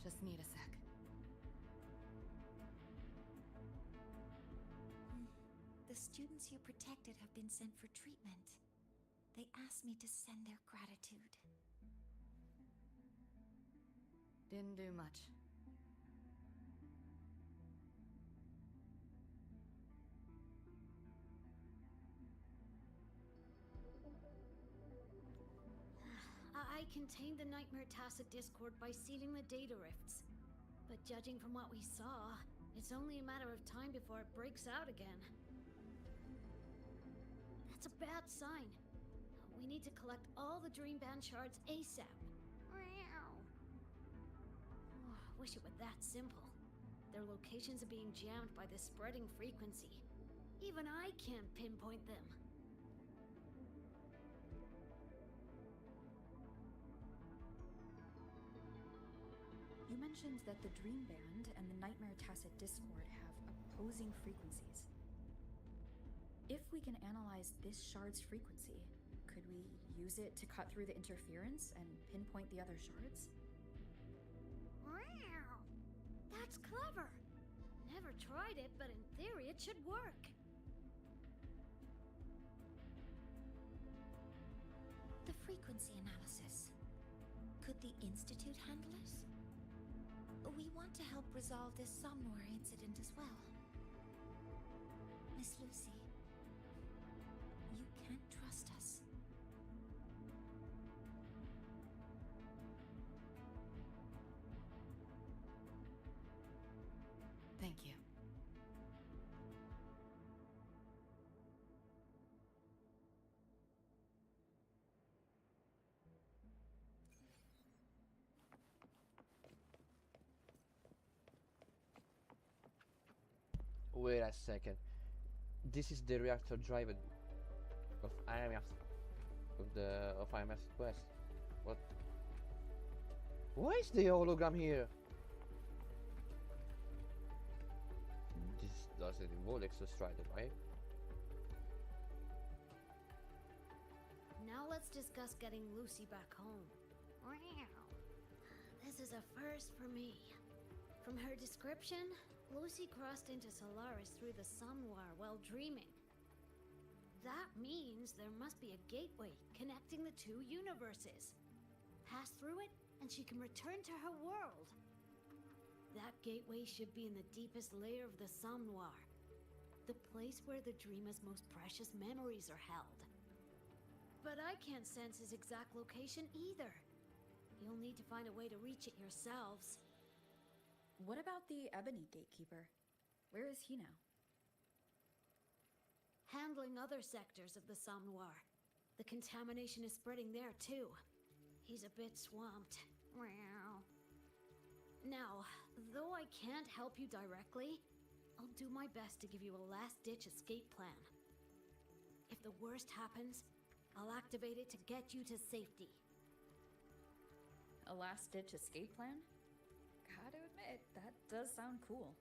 Just need a sec. students you protected have been sent for treatment. They asked me to send their gratitude. Didn't do much. I contained the Nightmare Tacit Discord by sealing the data rifts. But judging from what we saw, it's only a matter of time before it breaks out again. That's a bad sign. We need to collect all the Dream Band shards ASAP. Wish it were that simple. Their locations are being jammed by the spreading frequency. Even I can't pinpoint them. You mentioned that the Dream Band and the Nightmare Tacit Discord have opposing frequencies. If we can analyze this shard's frequency, could we use it to cut through the interference and pinpoint the other shards? Wow! That's clever! Never tried it, but in theory it should work. The frequency analysis. Could the Institute handle it? We want to help resolve this Somnor incident as well. Miss Lucy, you can't trust us. Thank you. Wait a second. This is the reactor driver of IMF of IMF Quest. What? Why is the hologram here? This doesn't involve Exostrider, right? Now let's discuss getting Lucy back home. Wow. This is a first for me. From her description, Lucy crossed into Solaris through the Somnoir while dreaming. That means there must be a gateway connecting the two universes. Pass through it, and she can return to her world. That gateway should be in the deepest layer of the Somnoir, the place where the dreamer's most precious memories are held. But I can't sense his exact location either. You'll need to find a way to reach it yourselves. What about the Ebony Gatekeeper? Where is he now? Handling other sectors of the Somnoir. The contamination is spreading there too. He's a bit swamped. Meow. Now, though I can't help you directly, I'll do my best to give you a last-ditch escape plan. If the worst happens, I'll activate it to get you to safety. A last-ditch escape plan? Gotta admit, that does sound cool.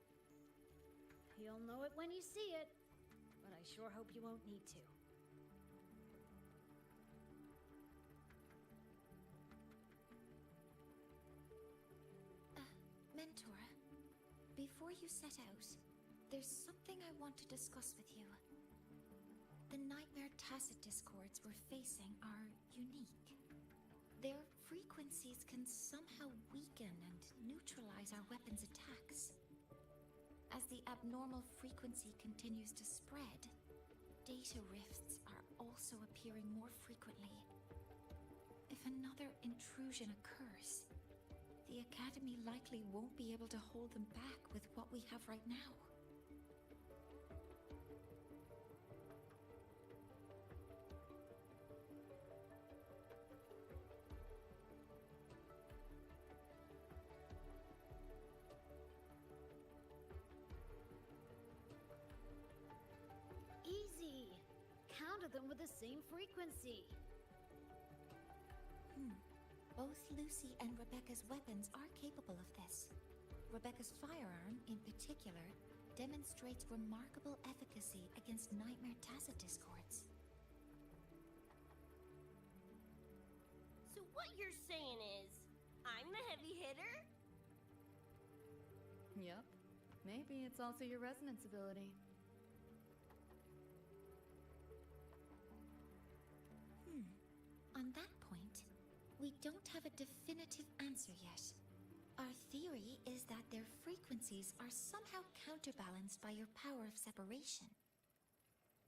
You'll know it when you see it, but I sure hope you won't need to. Mentor, before you set out, there's something I want to discuss with you. The Nightmare Tacit Discords we're facing are unique. Their frequencies can somehow weaken and neutralize our weapons' attacks. As the abnormal frequency continues to spread, data rifts are also appearing more frequently. If another intrusion occurs, the Academy likely won't be able to hold them back with what we have right now. Easy! Counter them with the same frequency. Both Lucy and Rebecca's weapons are capable of this. Rebecca's firearm, in particular, demonstrates remarkable efficacy against Nightmare Tacit Discords. So what you're saying is, I'm the heavy hitter? Yep. Maybe it's also your resonance ability. On that point, we don't have a definitive answer yet. Our theory is that their frequencies are somehow counterbalanced by your power of separation.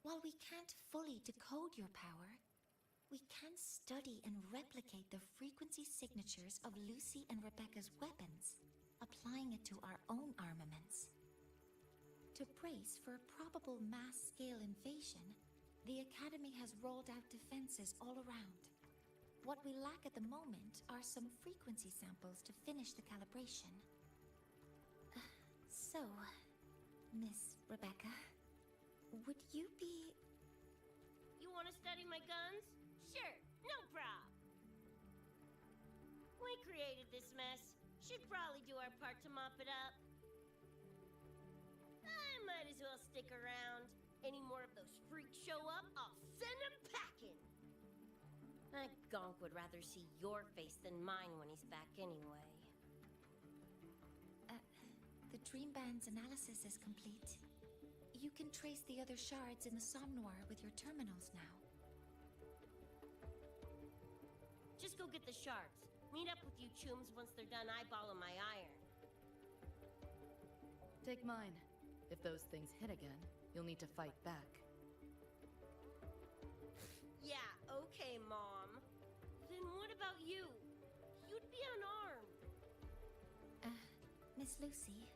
While we can't fully decode your power, we can study and replicate the frequency signatures of Lucy and Rebecca's weapons, applying it to our own armaments. To brace for a probable mass-scale invasion, the Academy has rolled out defenses all around. What we lack at the moment are some frequency samples to finish the calibration. So, Miss Rebecca, would you be... You want to study my guns? Sure, no prob. We created this mess. Should probably do our part to mop it up. I might as well stick around. Any more of those freaks show up, I'll send them packing. That gonk would rather see your face than mine when he's back anyway. The Dream Band's analysis is complete. You can trace the other shards in the Somnoir with your terminals now. Just go get the shards. Meet up with you chooms once they're done eyeballing my iron. Take mine. If those things hit again, you'll need to fight back. Yeah, okay, Mom. Then what about you? You'd be unarmed. Miss Lucy,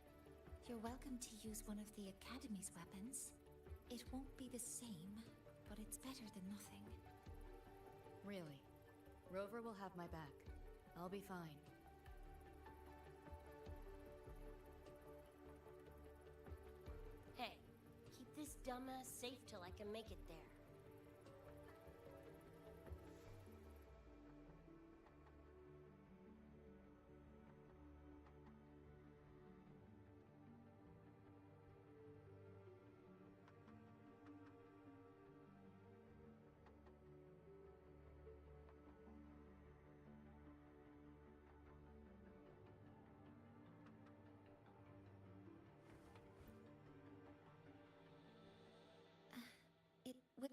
you're welcome to use one of the Academy's weapons. It won't be the same, but it's better than nothing. Really? Rover will have my back. I'll be fine. Hey, keep this dumbass safe till I can make it there.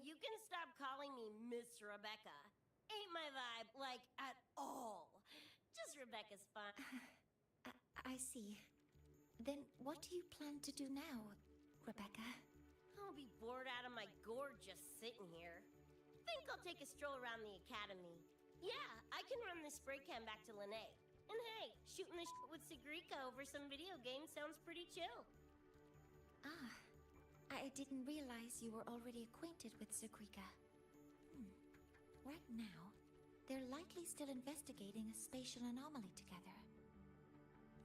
You can stop calling me Miss Rebecca. Ain't my vibe, like, at all. Just Rebecca's fine. I see. Then what do you plan to do now, Rebecca? I'll be bored out of my gourd just sitting here. Think I'll take a stroll around the academy. Yeah, I can run this spray can back to Lene. And hey, shooting the shit with Sigrika over some video games sounds pretty chill. I didn't realize you were already acquainted with Sigrika. Right now, they're likely still investigating a spatial anomaly together.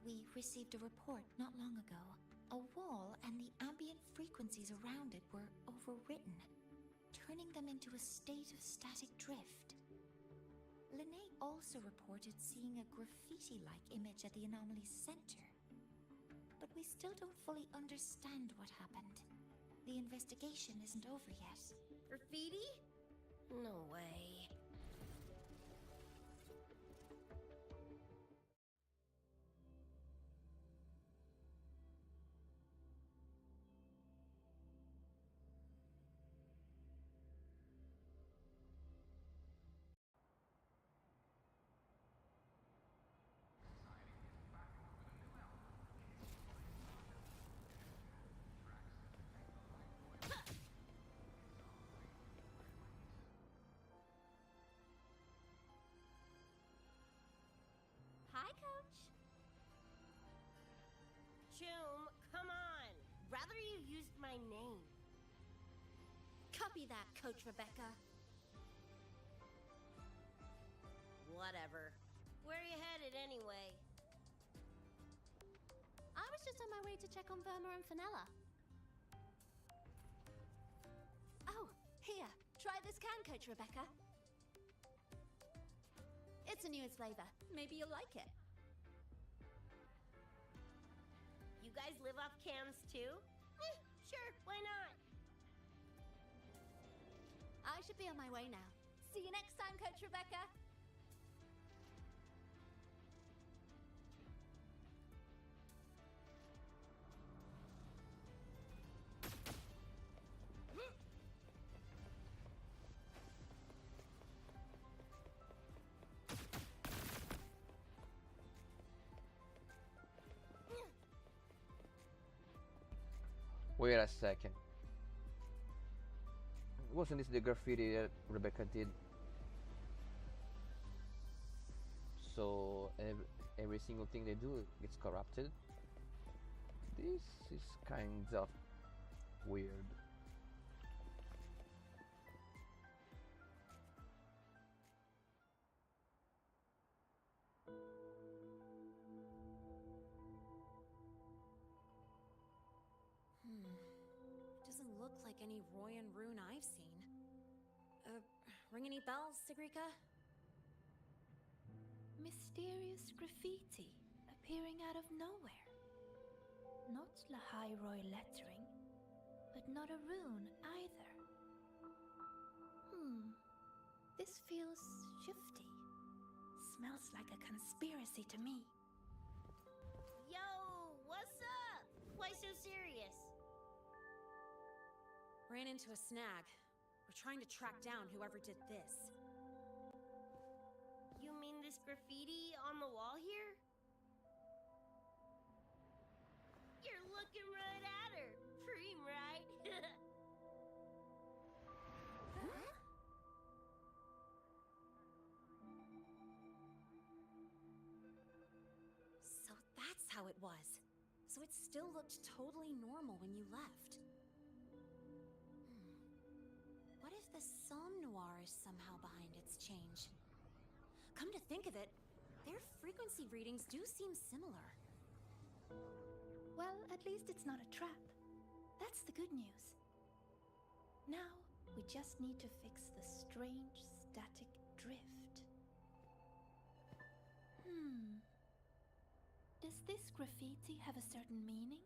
We received a report not long ago. A wall and the ambient frequencies around it were overwritten, turning them into a state of static drift. Lene also reported seeing a graffiti-like image at the anomaly's center. But we still don't fully understand what happened. The investigation isn't over yet. Graffiti? No way. Hi, Coach. Choom, come on. Rather you used my name. Copy that, Coach Rebecca. Whatever. Where are you headed anyway? I was just on my way to check on Verma and Fenella. Oh, here. Try this can, Coach Rebecca. It's the newest flavor. Maybe you'll like it. You guys live off cans too? Sure, why not? I should be on my way now. See you next time, Coach Rebecca. Wait a second. Wasn't this the graffiti that Rebecca did? So every single thing they do gets corrupted. This is kind of weird. Doesn't look like any Royan rune I've seen. Ring any bells, Sigrika? Mysterious graffiti appearing out of nowhere. Not Lahairoi lettering, but not a rune either. This feels shifty. Smells like a conspiracy to me. Yo, what's up? Why so serious? Ran into a snag. We're trying to track down whoever did this. You mean this graffiti on the wall here? You're looking right at her. Preem, right? So that's how it was. So it still looked totally normal when you left. What if the Somme Noir is somehow behind its change? Come to think of it, their frequency readings do seem similar. Well, at least it's not a trap. That's the good news. Now, we just need to fix the strange static drift. Does this graffiti have a certain meaning?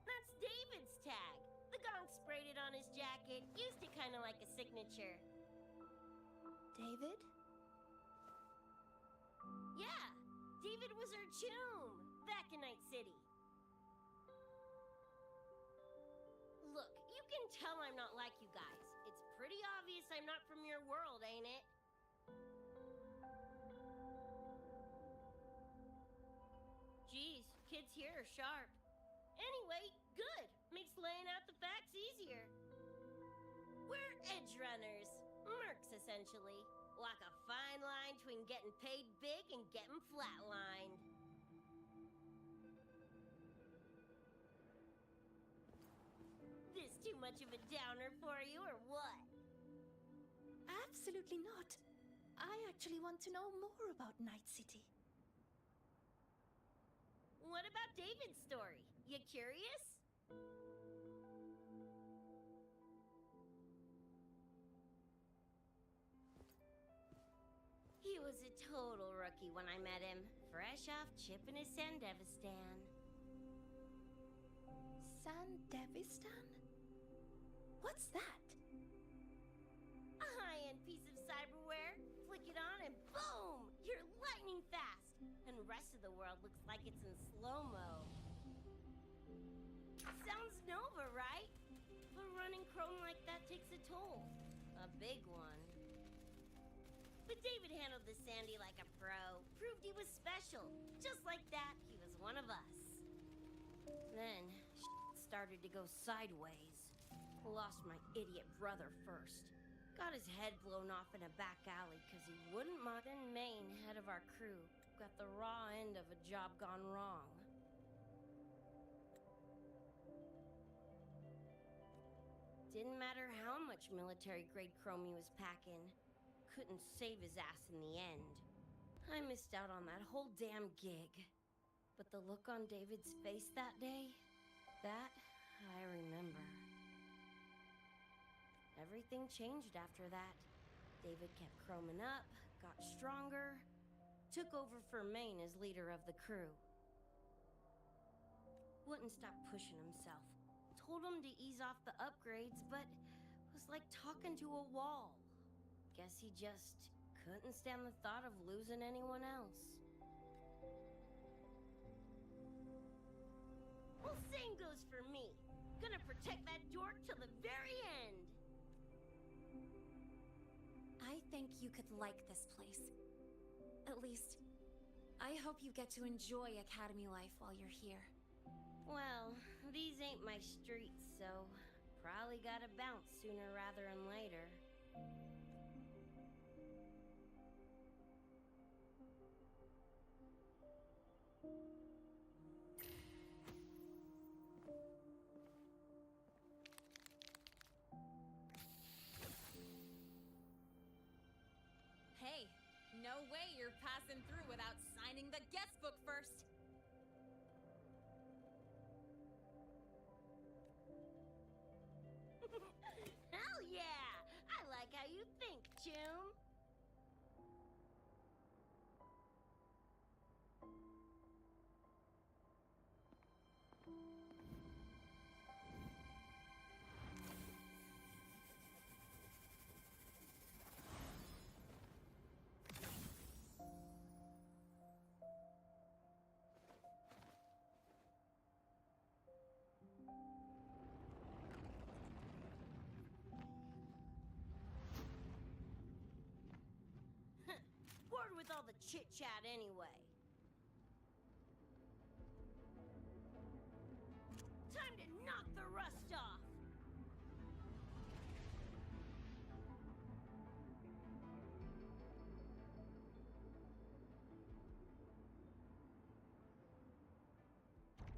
That's David's tag. The gonk sprayed it on his jacket. Used it kind of like a signature. David? Yeah, David was our choom back in Night City. Look, you can tell I'm not like you guys. It's pretty obvious I'm not from your world, ain't it? Geez, kids here are sharp. Anyway, good. Makes laying out the facts easier. We're edge runners. Mercs, essentially. Walk a fine line between getting paid big and getting flatlined. This too much of a downer for you, or what? Absolutely not. I actually want to know more about Night City. What about David's story? You curious? He was a total rookie when I met him, fresh off chipping his Sandevistan. Sandevistan? What's that? A high-end piece of cyberware. Flick it on and boom! You're lightning fast! And the rest of the world looks like it's in slow-mo. Sounds Nova, right? But running Chrome like that takes a toll. A big one. But David handled the Sandy like a pro. Proved he was special. Just like that, he was one of us. Then, started to go sideways. Lost my idiot brother first. Got his head blown off in a back alley because he wouldn't mind. Then Maine, head of our crew, got the raw end of a job gone wrong. Didn't matter how much military-grade chrome he was packing. Couldn't save his ass in the end. I missed out on that whole damn gig. But the look on David's face that day, that I remember. Everything changed after that. David kept chroming up, got stronger, took over for Maine as leader of the crew. Wouldn't stop pushing himself. Told him to ease off the upgrades, but was like talking to a wall. Guess he just couldn't stand the thought of losing anyone else. Well, same goes for me. Gonna protect that dork till the very end. I think you could like this place. At least, I hope you get to enjoy Academy life while you're here. Well, these ain't my street, so probably gotta bounce sooner rather than later. Hey, no way you're passing through without signing the guest book first. Hell yeah! I like how you think, Choom. Bored with all the chit-chat anyway. Time to knock the rust off!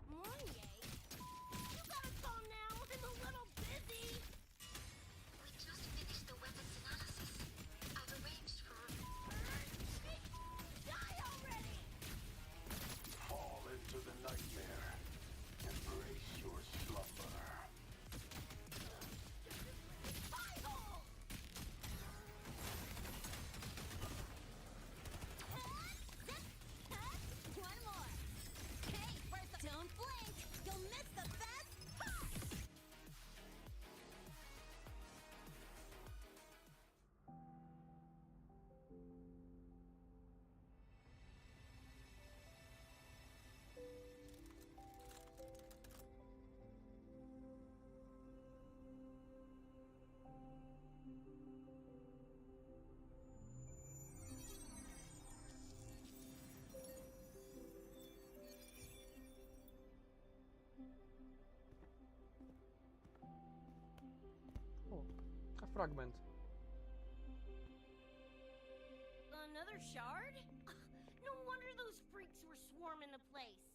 Morning, you gotta calm now, I'm a little busy! We just finished the weapons analysis. I've arranged for... Die already! Fall into the nightmare. Embrace your slumber. Pie-hole! One more. Hey, where's the... Don't blink! You'll miss the best part! Oh, a fragment. Another shard? No wonder those freaks were swarming the place.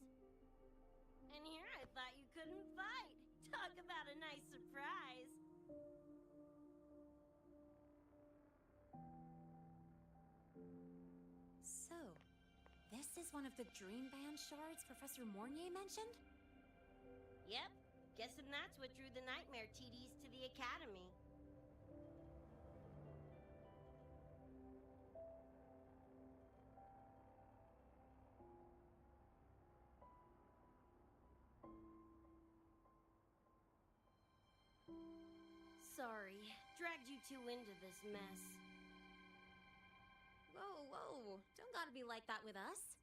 And here I thought you couldn't fight. Talk about a nice surprise. So, this is one of the Dream Band shards Professor Mornier mentioned? Yep, guessing that's what drew the nightmare TDs to the academy. Sorry, dragged you two into this mess. Whoa, whoa. Don't gotta be like that with us.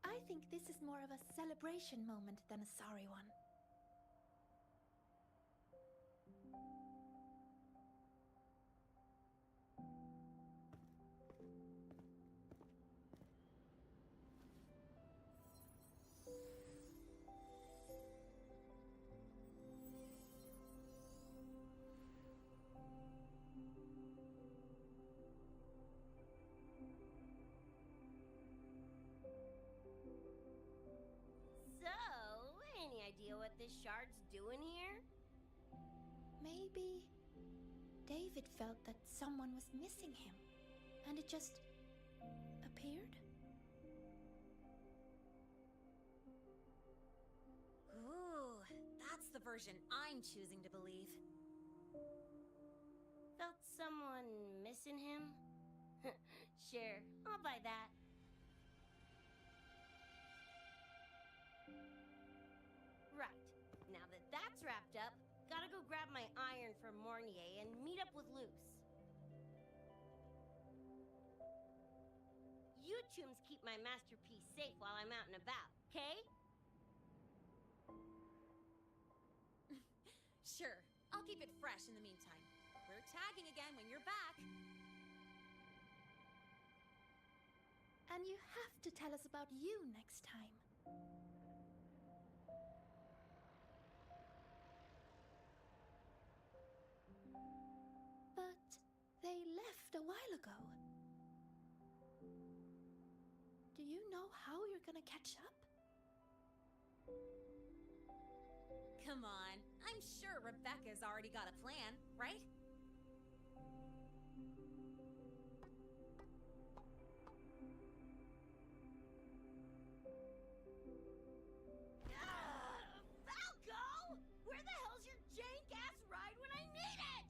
I think this is more of a celebration moment than a sorry one. So, any idea what this shard's doing here? Maybe David felt that someone was missing him, and it just appeared? Ooh, that's the version I'm choosing to believe. Felt someone missing him? Sure, I'll buy that. Right, now that that's wrapped up, gotta go grab my iron from Mornier and meet up with Luce. You chooms keep my masterpiece safe while I'm out and about, okay? Sure, I'll keep it fresh in the meantime. We're tagging again when you're back. And you have to tell us about you next time. while ago. Do you know how you're gonna catch up? Come on, I'm sure Rebecca's already got a plan, right? Falco! Where the hell's your jank-ass ride when I need it?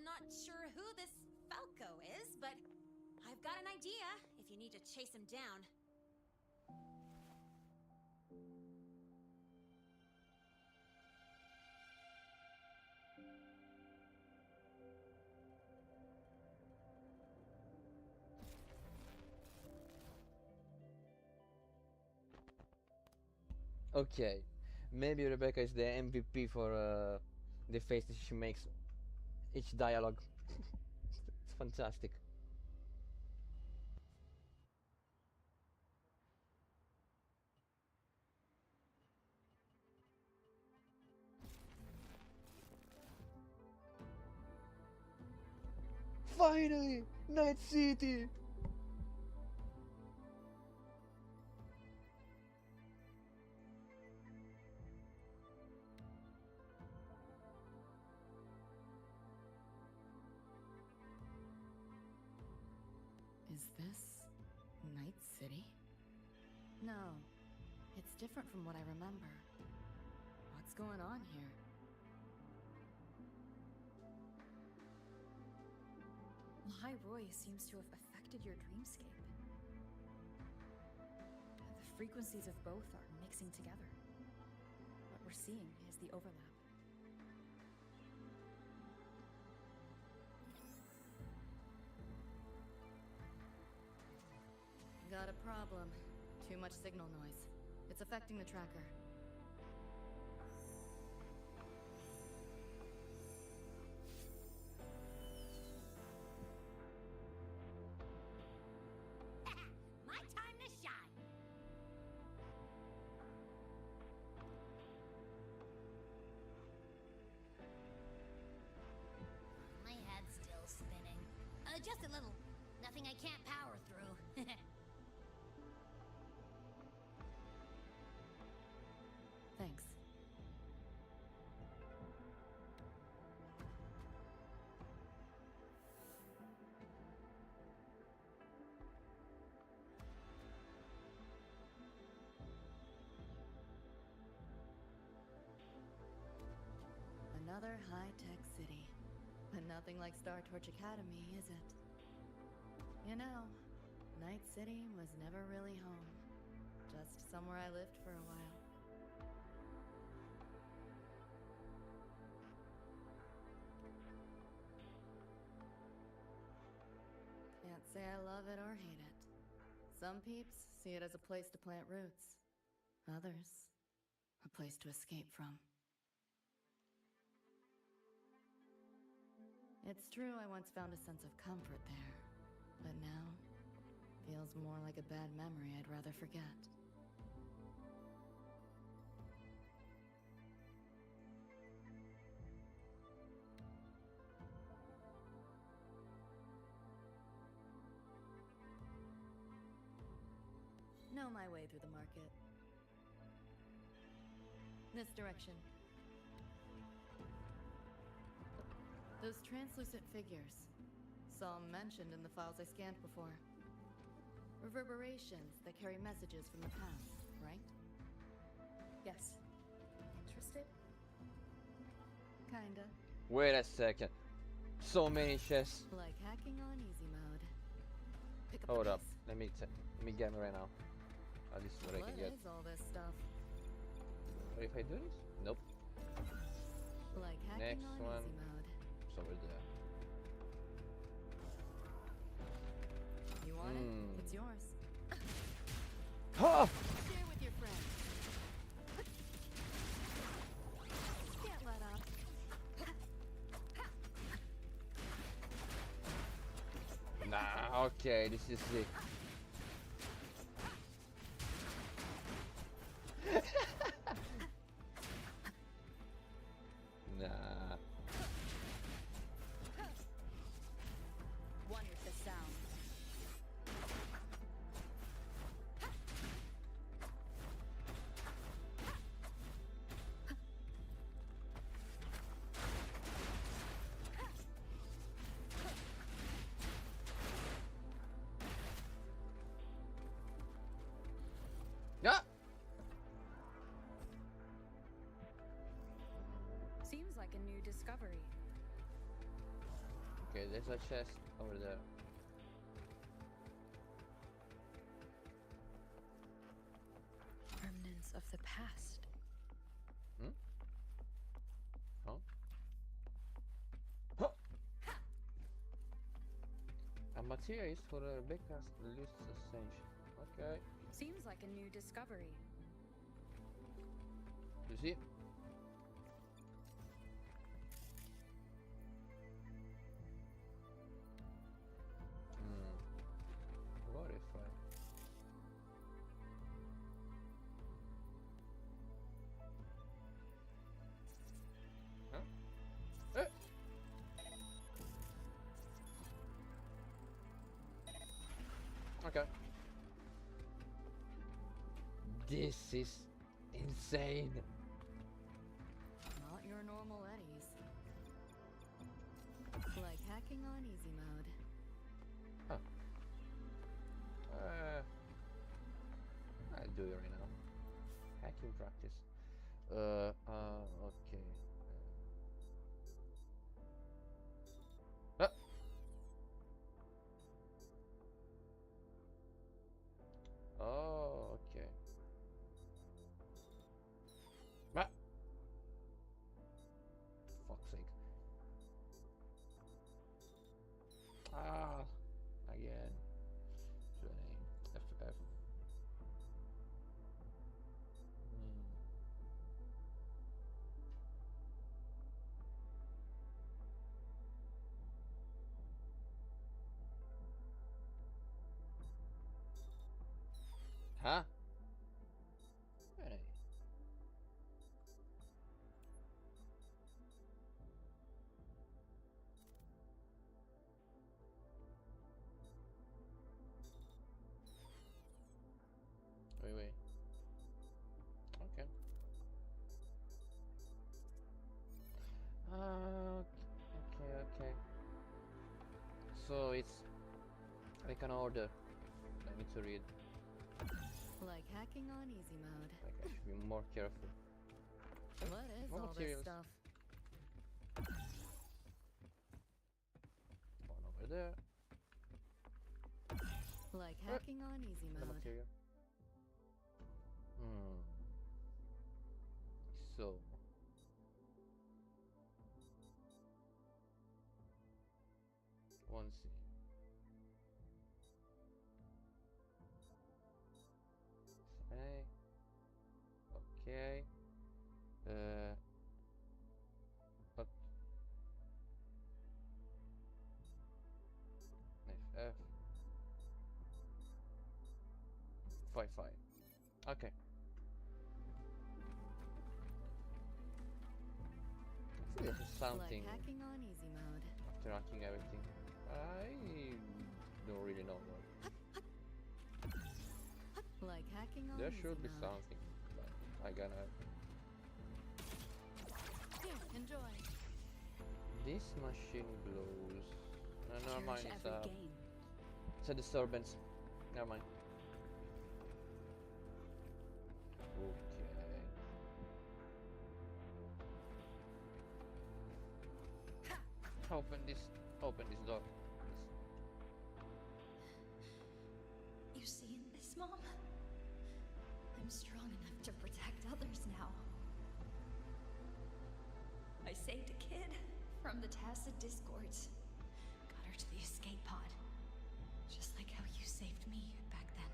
Not sure who this Falco is, but I've got an idea if you need to chase him down. Okay, maybe Rebecca is the MVP for the faces she makes each dialogue. It's fantastic. Finally, Night City. Is this Night City? No, it's different from what I remember. What's going on here? High Roy seems to have affected your dreamscape. The frequencies of both are mixing together. What we're seeing is the overlap. Got a problem. Too much signal noise. It's affecting the tracker. My time to shine! My head's still spinning. Just a little. Nothing I can't power through. Thanks. Another high-tech city. But nothing like Star Torch Academy, is it? You know, Night City was never really home. Just somewhere I lived for a while. Can't say I love it or hate it. Some peeps see it as a place to plant roots. Others, a place to escape from. It's true I once found a sense of comfort there, but now feels more like a bad memory I'd rather forget. Know my way through the market. This direction. Those translucent figures. Saw 'em mentioned in the files I scanned before. Reverberations that carry messages from the past, right? Yes. Interested? Kinda. Wait a second. So many chests. Like hacking on easy mode. Pick up Hold the up. pace. Let me get me right now. This is what I What can get. is all this stuff? What if I do this? Nope. Like hacking Next on one. easy mode. It's over there. You want it? It's yours. Ha! Share with your friends. Can't let up. Nah, okay, this is it. Seems like a new discovery. Okay, there's a chest over there. Remnants of the past. Hmm? Huh? Huh! A material for Rebecca's loose ascension. Okay. Seems like a new discovery. You see? What if I... Huh? Okay. This is insane. Not your normal Eddies. Like hacking on easy mode. Huh. I'll do it right now. Hacking practice. Okay. Ah! Oh, okay. Ah! Fuck's sake. Ah! Again. F. Huh? Hey. Wait. Okay. Okay. So it's like an order. I need to read. Like hacking on easy mode. Like I should be more careful. What is More all materials. this stuff? One over there. Like hacking on easy The mode. material. So. One C. Okay. What? F. 5. Okay. I think there's something Like hacking on easy mode. after hacking everything. I don't really know what. Like hacking on There easy should be mode. something, but I gotta. Here, enjoy. This machine blows. No, never mind. Cherish It's every game. it's a disturbance. Never mind. Okay. Open this door. You seeing this, Mom? I'm strong enough to protect others now. I saved a kid from the Tacit Discords. Got her to the escape pod. Just like how you saved me back then.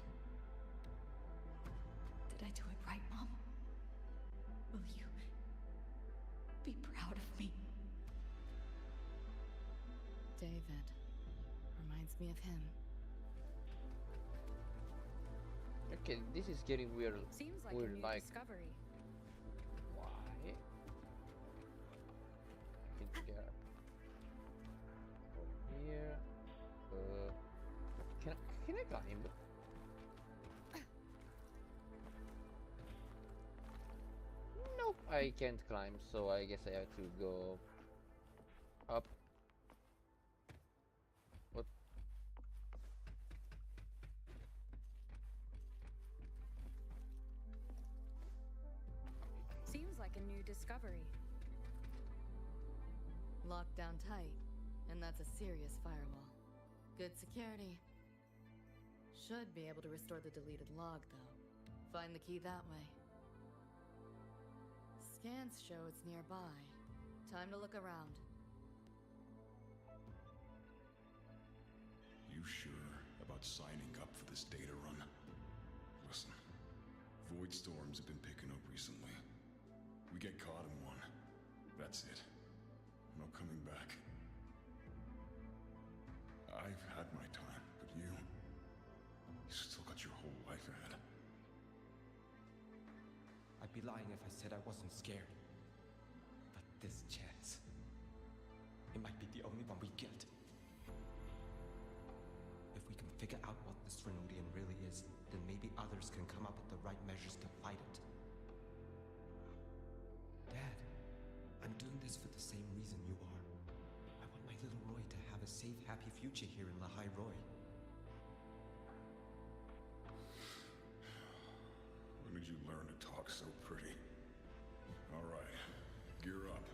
Did I do it right, Mom? Will you be proud of me? David. Reminds me of him. Okay, this is getting weird. Seems like weird, a new like discovery. why? I can get over here. Can I climb? Nope, I can't climb, so I guess I have to go up. What? Seems like a new discovery. Locked down tight, and that's a serious firewall. Good security. Should be able to restore the deleted log, though. Find the key that way. Scans show it's nearby. Time to look around. You sure about signing up for this data run? Listen, void storms have been picking up recently. We get caught in one. That's it. No coming back. I've had my time, but you still got your whole life ahead. I'd be lying if I said I wasn't scared. But this chance, it might be the only one we get. If we can figure out what this Renodian really is, then maybe others can come up with the right measures to fight it. Dad, I'm doing this for the same reason you are. I want my little Roy to have a safe, happy future here in Lahai Roy. When did you learn to talk so pretty? All right, gear up.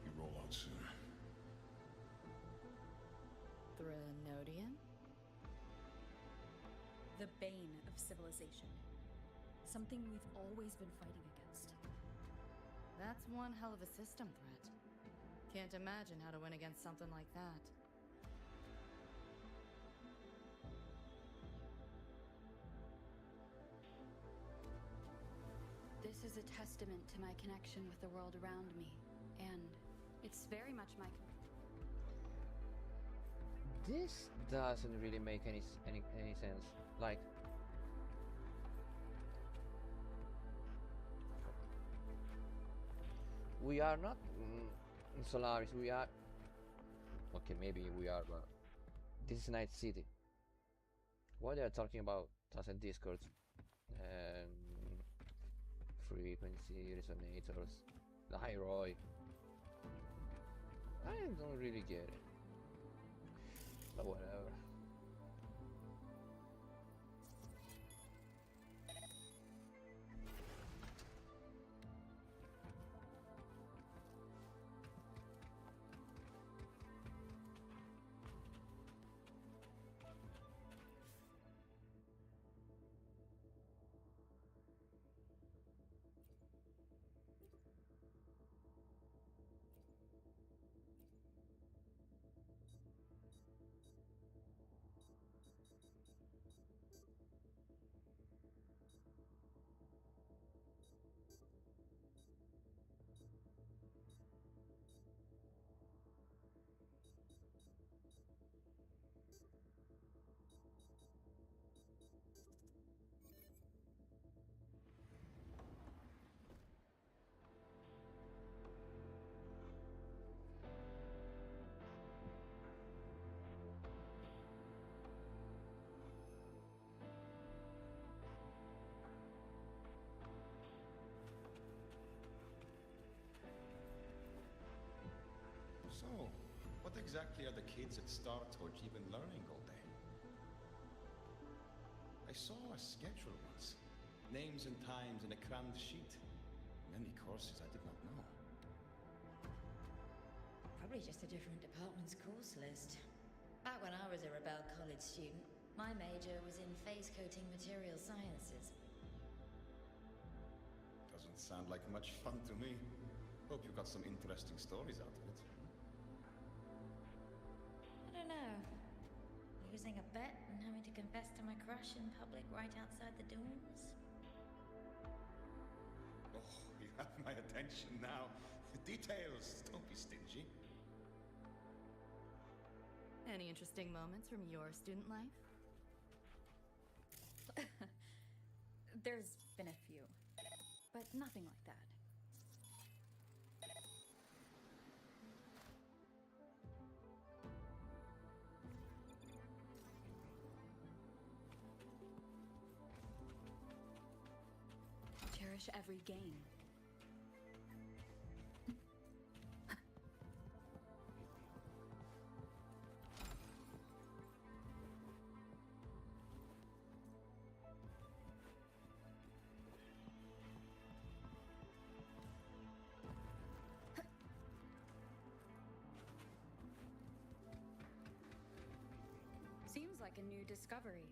You roll out soon. Renodian? The bane of civilization. Something we've always been fighting against. That's one hell of a system threat. Can't imagine how to win against something like that. This is a testament to my connection with the world around me, and it's very much my... This doesn't really make any sense. Like, we are not in Solaris. We are okay. Maybe we are, but this is Night City. What they are talking about? Thousand discords and frequency resonators. The high Roy. I don't really get it. But whatever. So, what exactly are the kids at Star Torch even learning all day? I saw a schedule once. Names and times in a crammed sheet. Many courses I did not know. Probably just a different department's course list. Back when I was a Rebel College student, my major was in phase coating material sciences. Doesn't sound like much fun to me. Hope you got some interesting stories out of it. I don't know. Losing a bet and having to confess to my crush in public right outside the dorms? Oh, you have my attention now. Details, don't be stingy. Any interesting moments from your student life? There's been a few, but nothing like that. Cherish every gain. like a new discovery.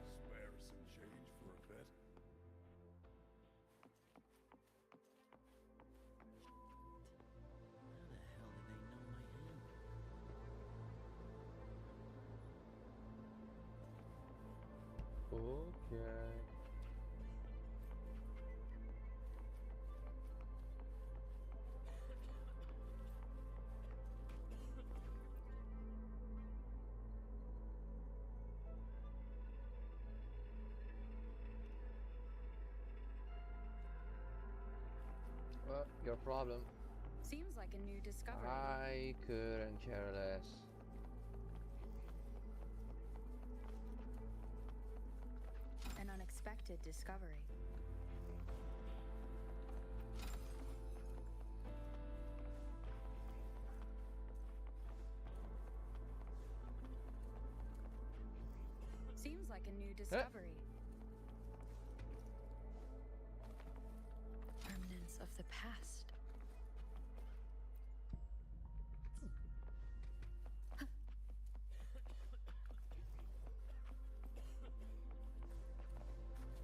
Spare some change for a bet? How the hell did they know my hand? Okay. Well, your problem. Seems like a new discovery. I couldn't care less. An unexpected discovery. Seems like a new discovery. Remnants of the past.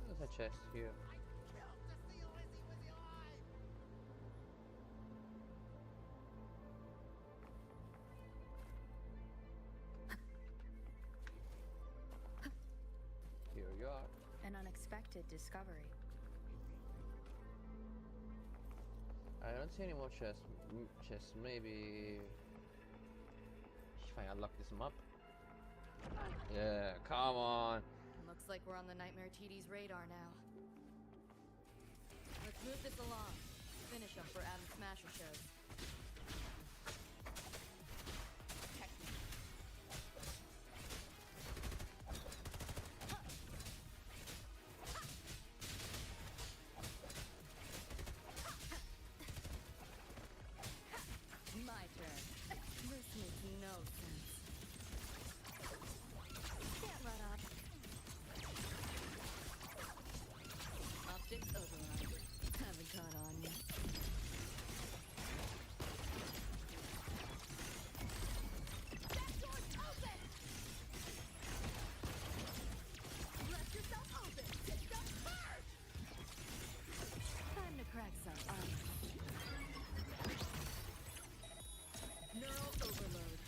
There's a chest here. Here you are. An unexpected discovery. I don't see any more chests. Chests, maybe if I unlock this map. Yeah, come on. Looks like we're on the Nightmare TD's radar now. Let's move this along. Finish up for Adam Smasher shows. Technique. My turn. This makes no sense. Can't let up. Optics override. Haven't caught on yet. That door's open! Let yourself open! System first! Time to crack some ice. Neural overload.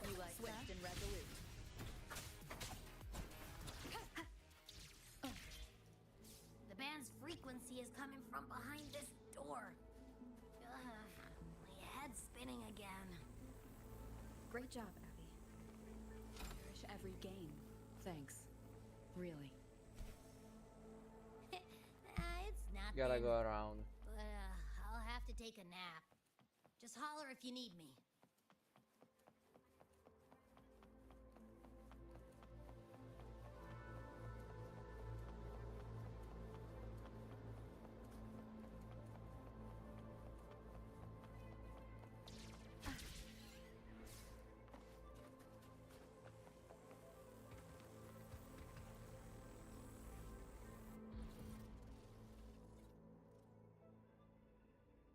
You like swift and resolute. The band's frequency is coming from behind this door. My head's spinning again. Great job, Abby. Cherish every game. Thanks. Really. It's not Gotta go around. But I'll have to take a nap. Just holler if you need me.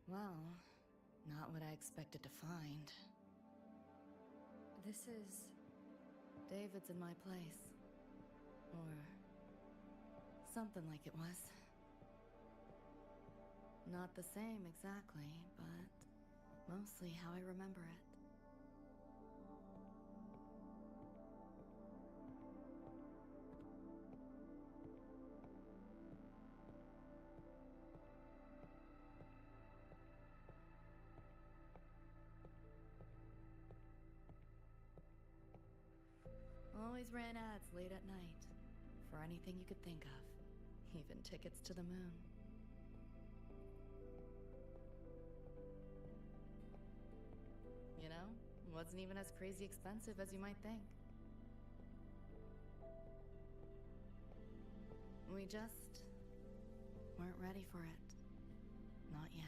Well, not what I expected to find. This is... David's in my place. Or... something like it was. Not the same exactly, but mostly how I remember it. Always ran ads late at night. For anything you could think of. Even tickets to the moon. You know, wasn't even as crazy expensive as you might think. We just weren't ready for it. Not yet.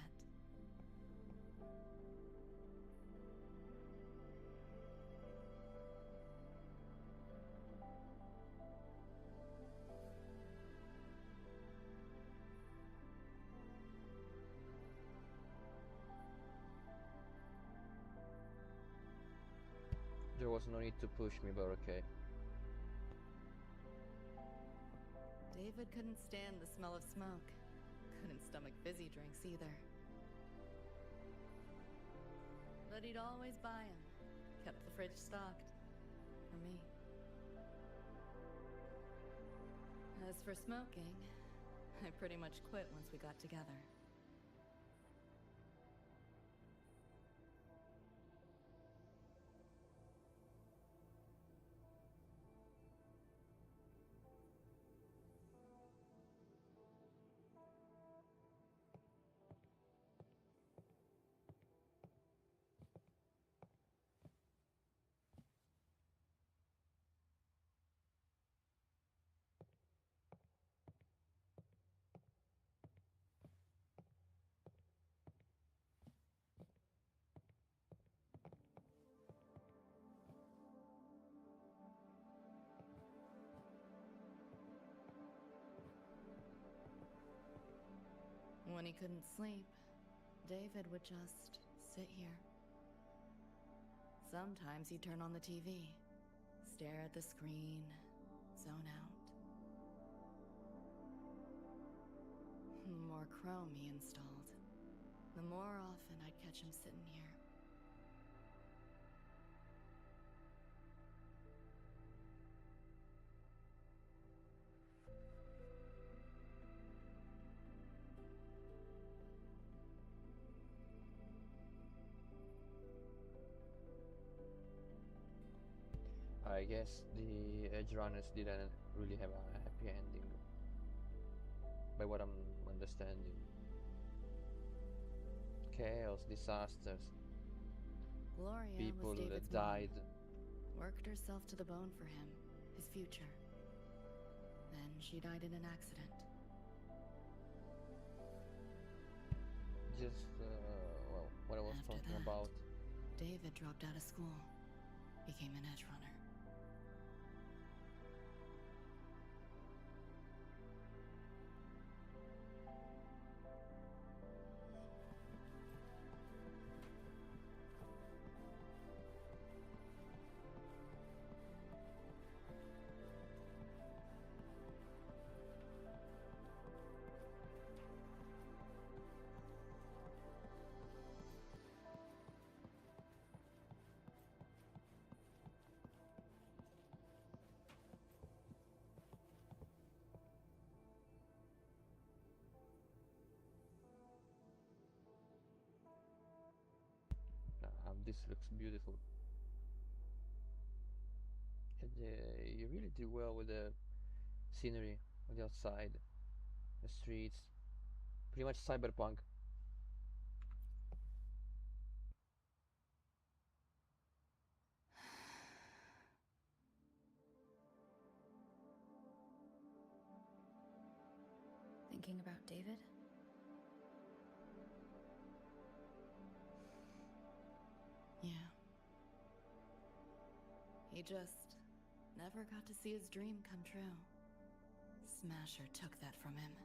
There was no need to push me, but okay. David couldn't stand the smell of smoke. Couldn't stomach fizzy drinks either. But he'd always buy them. Kept the fridge stocked. For me. As for smoking, I pretty much quit once we got together. When he couldn't sleep, David would just sit here. Sometimes he'd turn on the TV, stare at the screen, zone out. The more Chrome he installed, the more often I'd catch him sitting here. I guess the Edge Runners didn't really have a happy ending, by what I'm understanding. Chaos, disasters, Gloria people was David's that died. mom. Worked herself to the bone for him, his future. Then she died in an accident. Just, well, what I was After talking that, about. David dropped out of school, became an edge runner. This looks beautiful. And you really do well with the scenery on the outside, the streets, pretty much cyberpunk. Thinking about David? Yeah. He just never got to see his dream come true. Smasher took that from him.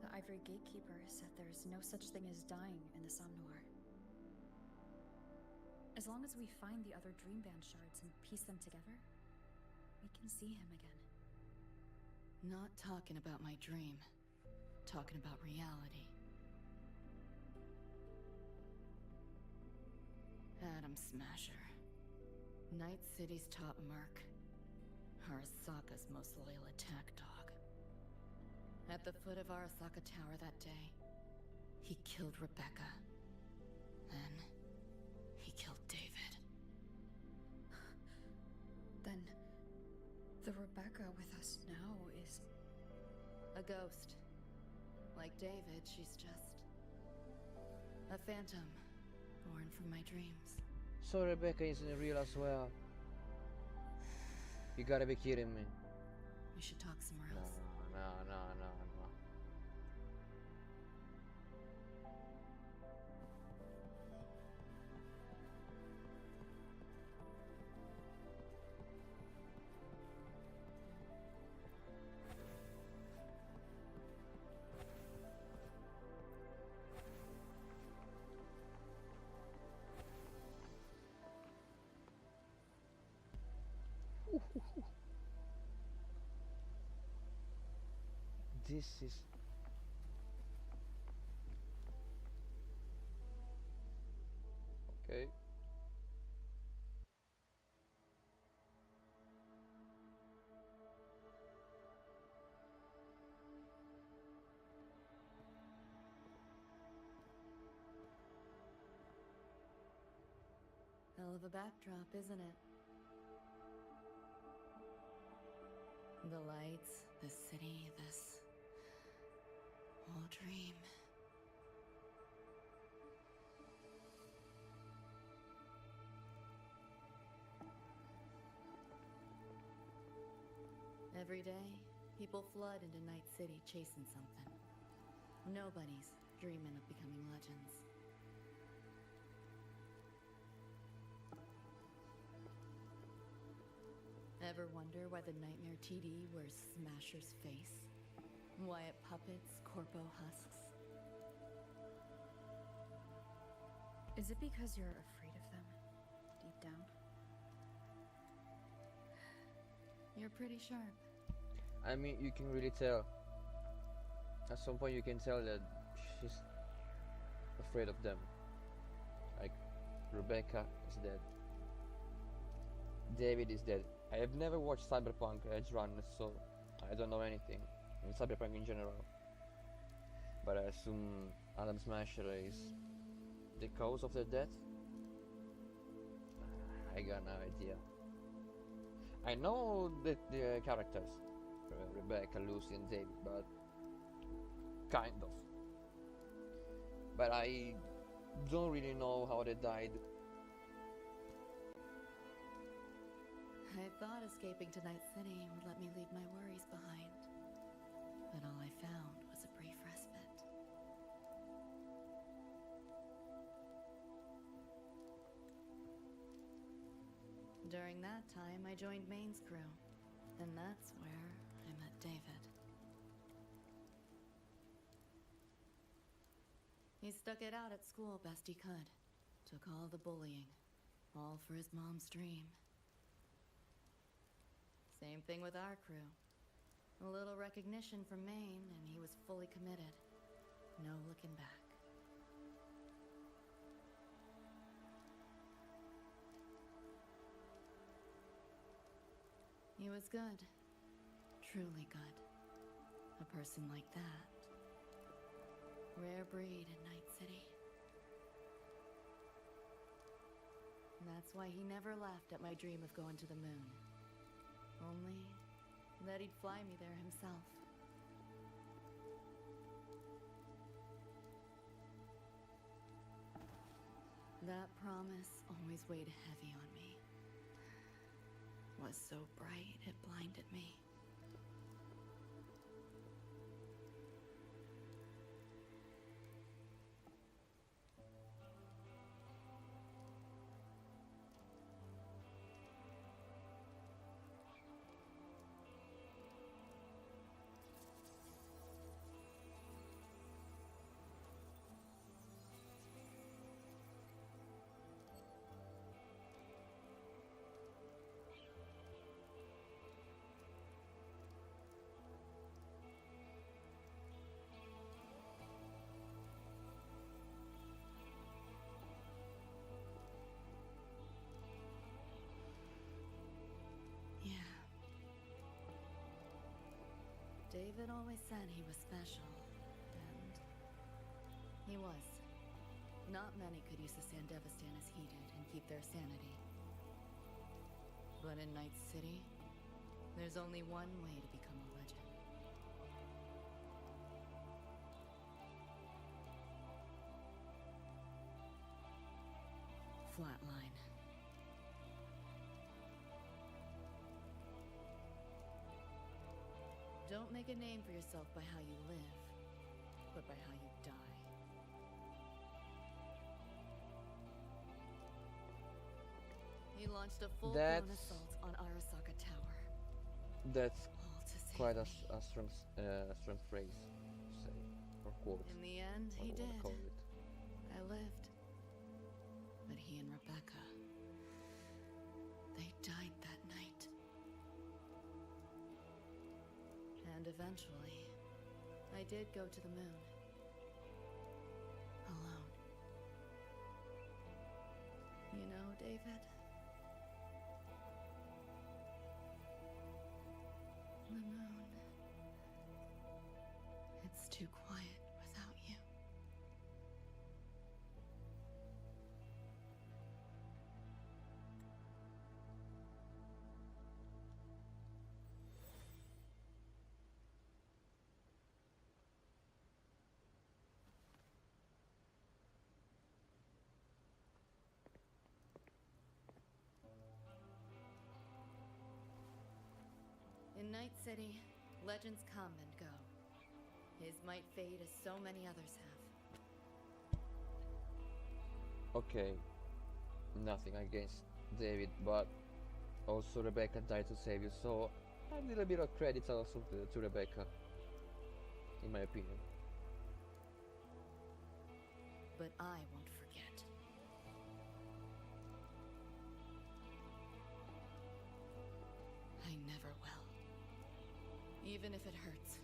The Ivory Gatekeeper said there's no such thing as dying in the Somnoir. As long as we find the other Dreamband shards and piece them together, we can see him again. Not talking about my dream. Talking about reality. Adam Smasher. Night City's top merc. Arasaka's most loyal attack dog. At the foot of Arasaka Tower that day, he killed Rebecca. Then, he killed David. Then, the Rebecca with us now is... a ghost. Like David, she's just... a phantom, born from my dreams. So Rebecca isn't real as well. You gotta be kidding me. We should talk somewhere No, else. no. This is okay. Hell of a backdrop, isn't it? The lights, the city, this whole dream. Every day, people flood into Night City chasing something. Nobody's dreaming of becoming legends. Ever wonder why the Nightmare TD wears Smasher's face? Why it puppets Corpo husks? Is it because you're afraid of them, deep down? You're pretty sharp. I mean, you can really tell. At some point, you can tell that she's afraid of them. Like, Rebecca is dead. David is dead. I have never watched Cyberpunk Edge Run, so I don't know anything in Cyberpunk in general. But I assume Adam Smasher is the cause of their death? I got no idea. I know that the characters, Rebecca, Lucy and David, but kind of. But I don't really know how they died. I thought escaping to Night City would let me leave my worries behind. But all I found was a brief respite. During that time, I joined Maine's crew. And that's where I met David. He stuck it out at school best he could. Took all the bullying. All for his mom's dream. Same thing with our crew. A little recognition from Maine, and he was fully committed. No looking back. He was good. Truly good. A person like that. Rare breed in Night City. That's why he never laughed at my dream of going to the moon. Only that he'd fly me there himself. That promise always weighed heavy on me. Was so bright it blinded me. David always said he was special, and he was. Not many could use the Sandevistan as he did and keep their sanity. But in Night City, there's only one way to become a legend. Flatline. Don't make a name for yourself by how you live, but by how you die. He launched a full-blown assault on Arasaka Tower. That's All to save quite me. a strong phrase to say, or quote. In the end, what he you wanna did. call it. I lived. But he and Rebecca, they died that night. And eventually, I did go to the moon. Alone. You know, David? The moon. It's too quiet without you. In Night City, legends come and go. His might fade as so many others have. Okay, nothing against David, but also Rebecca died to save you, so a little bit of credit also to Rebecca, in my opinion. But I won't forget. I never will. Even if it hurts.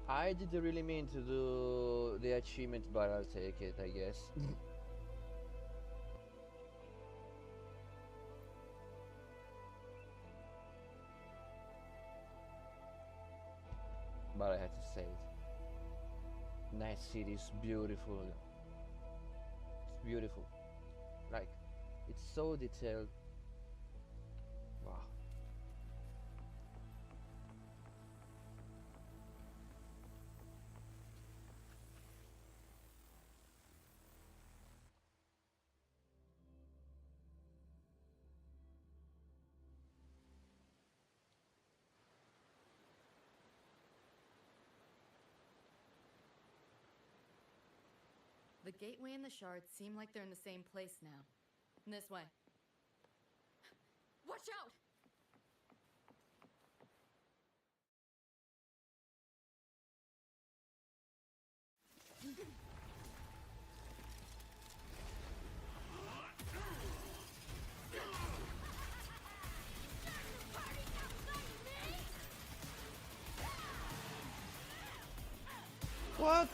I didn't really mean to do the achievement, but I'll take it, I guess. But I had to say it. Night City is beautiful. It's beautiful. Like, it's so detailed. Wow. The gateway and the shards seem like they're in the same place now. This way. Watch out! What?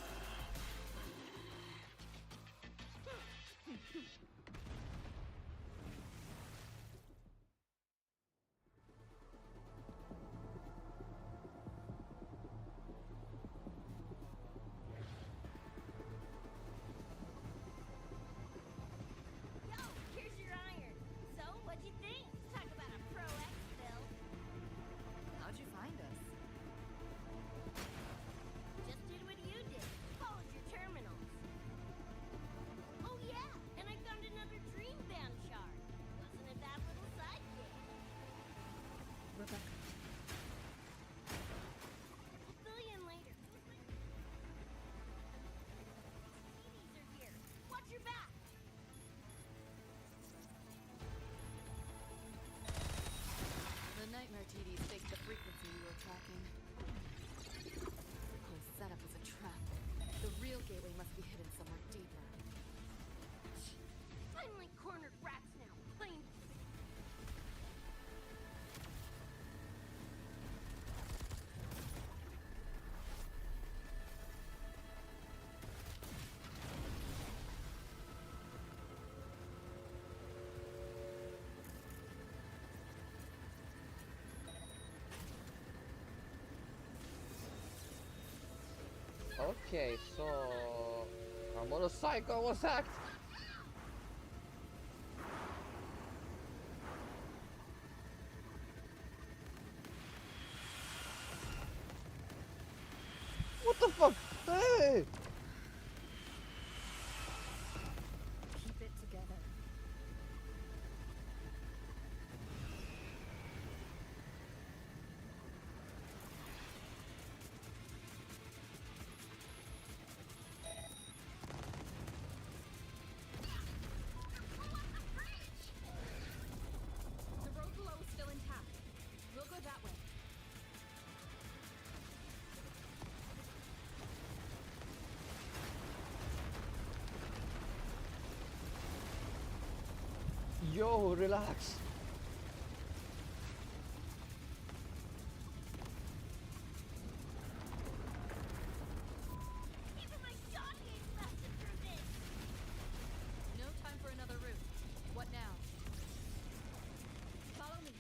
Yo, here's your iron. So, what'd you think? Talk about a pro X-Bill. How'd you find us? Just did what you did. Followed your terminals. Oh yeah, and I found another dream band shard. Wasn't it that little sidekick? Rebecca. We'll fill you in later. TVs are here. Watch your back. The nightmare TVs faked the frequency we were tracking. Okay, so a motorcycle was hacked. What the fuck? Hey! Keep it together. The road below is still intact. We'll go that way. Yo, relax. Even my shot game's lasted through this. No time for another route. What now? Follow me.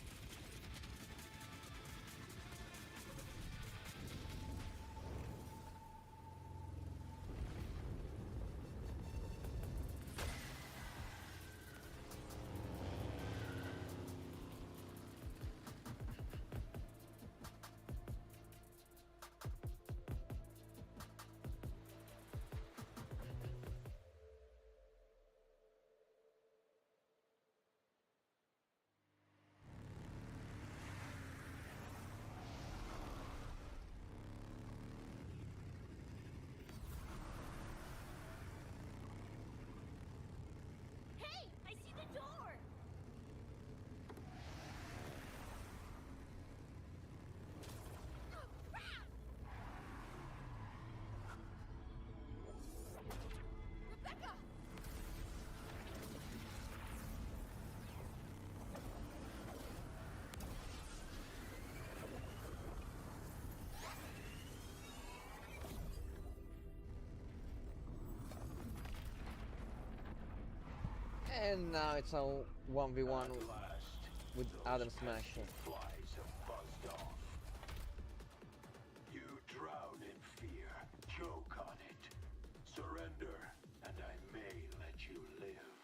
Hey, I see the door. Oh, crap! Rebecca! And now it's a 1v1 At last, with those Adam pesky Smasher. flies have buzzed off. You drown in fear, choke on it, surrender, and I may let you live.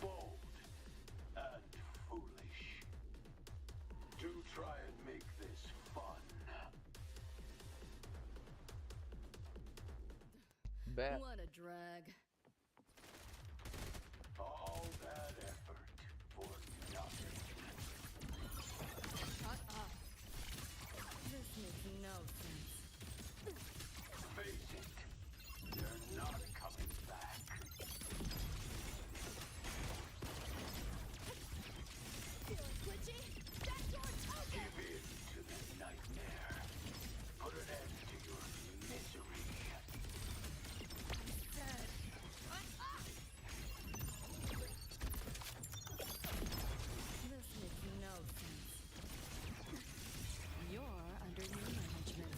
Bold and foolish. Do try and make this fun. Bet. What a drag. All that effort for nothing. Shut up. This makes no sense. Face it, you're not coming back. Feeling glitchy? That's your token. Give in to the nightmare. Put an end to your misery. Dead. This makes no sense. You're under new management.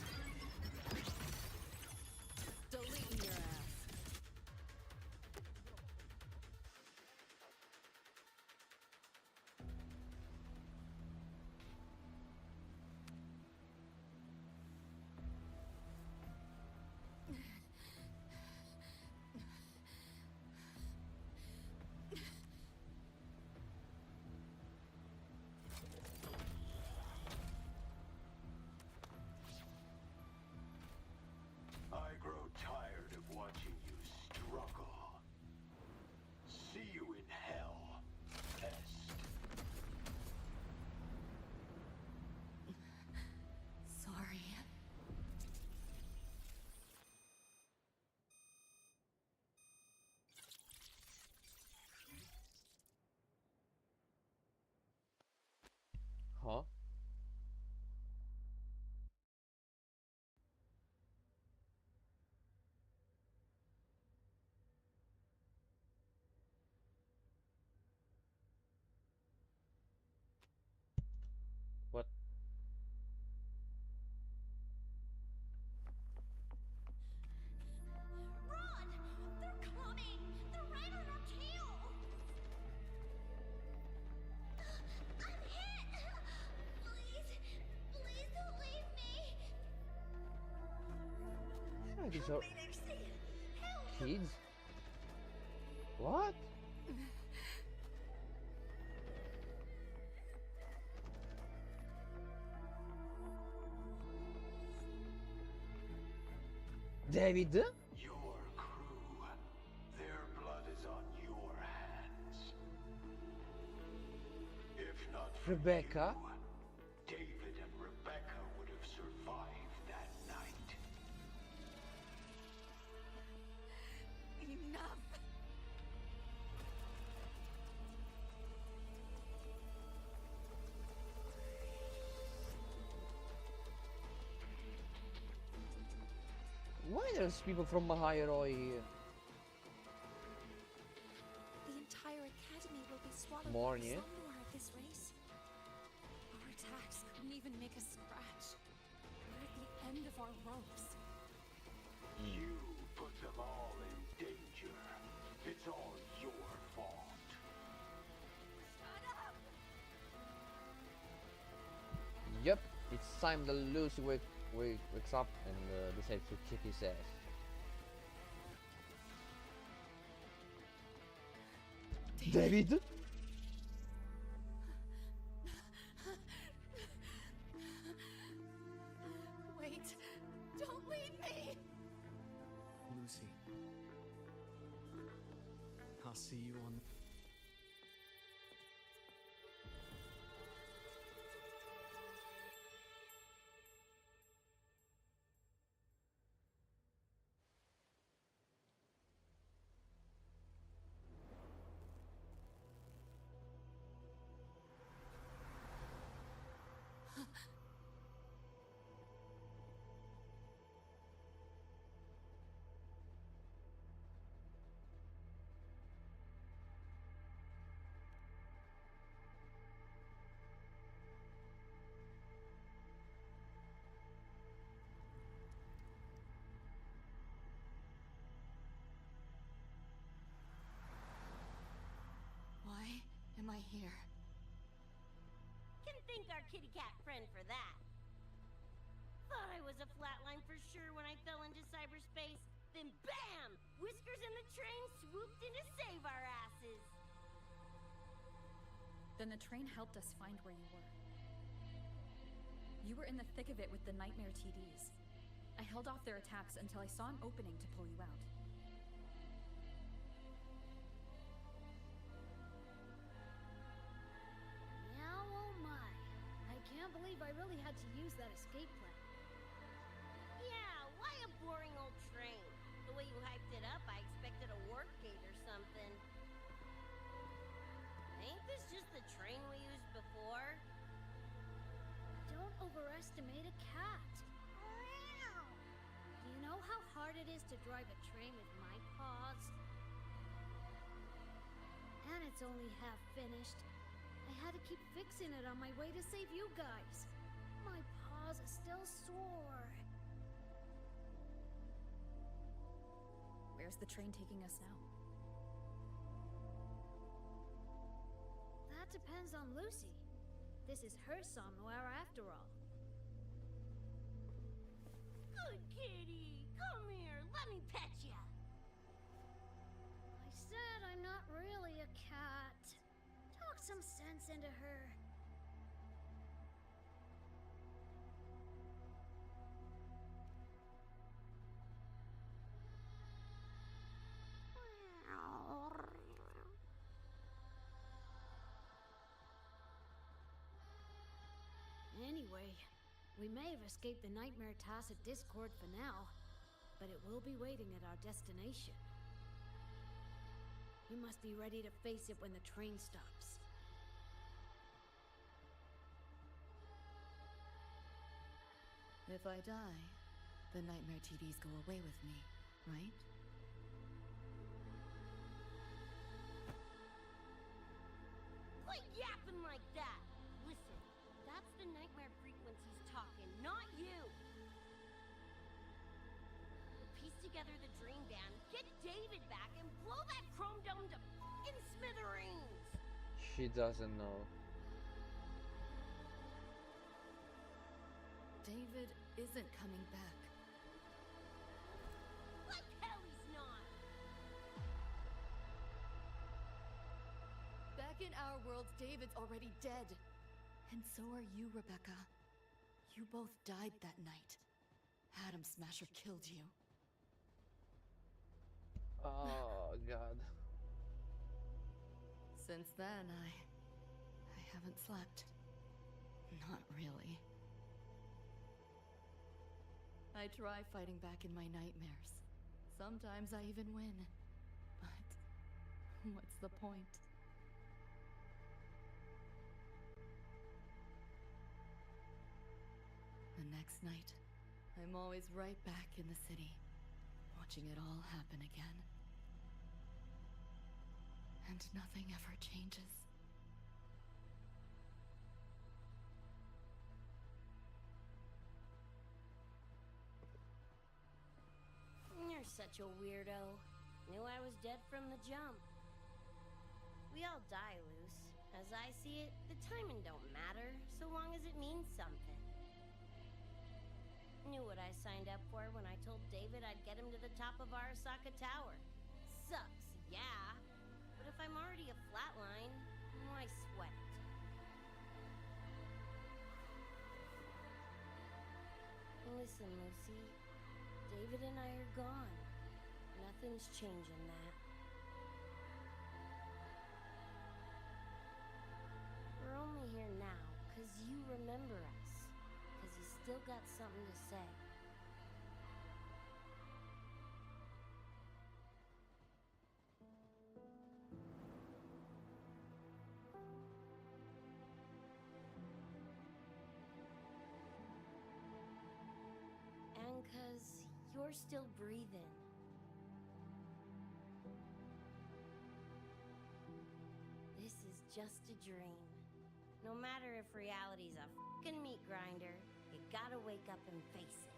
Deleting your ass. I grow tired of watching you struggle. See you in hell, pest. Sorry. Huh? What? Run! They're coming! They're right on our tail! I'm hit! Why these are kids? What? David? Your crew, their blood is on your hands. If not for Rebecca? you, David and Rebecca would have survived that night. Enough! Why there's people from Mahayaroi here? The entire academy will be swallowed Morning. by the Somnor at this race. Our attacks couldn't even make a scratch. We're at the end of our ropes. You put them all in danger. It's all your fault. Shut up! Yep, it's time that Lucy wakes up and decides to kick his ass. David? Wait! Don't leave me! Lucy. I'll see you on. Why am I here? Can thank our kitty cat friend for that. Thought I was a flatline for sure when I fell into cyberspace. Then BAM! Whiskers and the train swooped in to save our asses. Then the train helped us find where you were. You were in the thick of it with the Nightmare TDs. I held off their attacks until I saw an opening to pull you out. Now, oh my. I can't believe I really had to use that escape plan. Yeah, why a boring old train? The way you hyped it up, I expected a work gate or something. Ain't this just the train we used before? Don't overestimate a cat. Do you know how hard it is to drive a train with my paws? And it's only half finished. I had to keep fixing it on my way to save you guys. My paws are still sore. Where's the train taking us now? That depends on Lucy. This is her somewhere after all. Good kitty! Come here, let me pet ya! I said I'm not really a cat. Talk some sense into her. Anyway, we may have escaped the Nightmare Tacit Discord for now, but it will be waiting at our destination. We must be ready to face it when the train stops. If I die, the Nightmare TDs go away with me, right? Quit yapping like that! Listen, that's the nightmare frequencies talking, not you! We'll piece together the dream band, get David back, and blow that chrome dome to f***ing smithereens! She doesn't know. David isn't coming back. in our world, David's already dead. And so are you, Rebecca. You both died that night. Atom Smasher killed you. Oh, God. Since then, I haven't slept. Not really. I try fighting back in my nightmares. Sometimes I even win. But what's the point? The next night, I'm always right back in the city, watching it all happen again. And nothing ever changes. You're such a weirdo. Knew I was dead from the jump. We all die, Luce. As I see it, the timing don't matter, so long as it means something. Knew what I signed up for when I told David I'd get him to the top of Arasaka Tower. Sucks, yeah. But if I'm already a flatline, why sweat it? Listen, Lucy. David and I are gone. Nothing's changing that. We're only here now because you remember us. Because you still got something to say. And because you're still breathing. This is just a dream. No matter if reality's a fucking meat grinder, you gotta wake up and face it.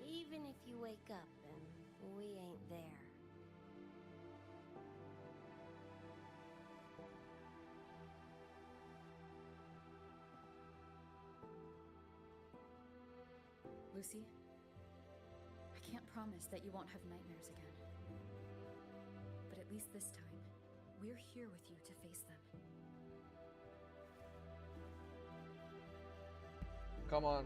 Even if you wake up and we ain't there. Lucy, I can't promise that you won't have nightmares again. But at least this time, we're here with you to face them. Come on.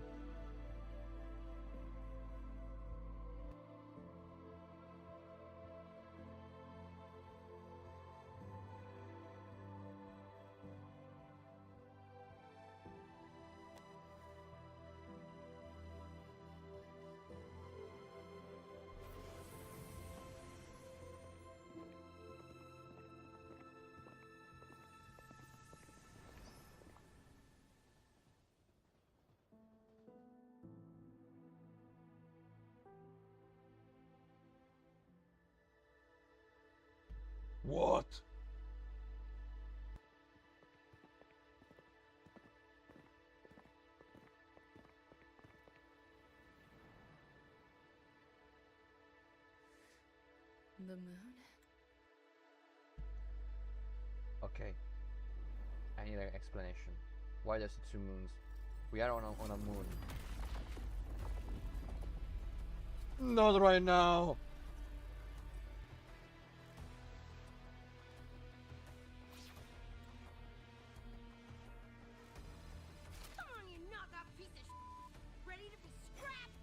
What? The moon? Okay. I need an explanation. Why there's two moons? We are on a moon. Not right now. Come on, you knockoff piece of shit! Ready to be scrapped?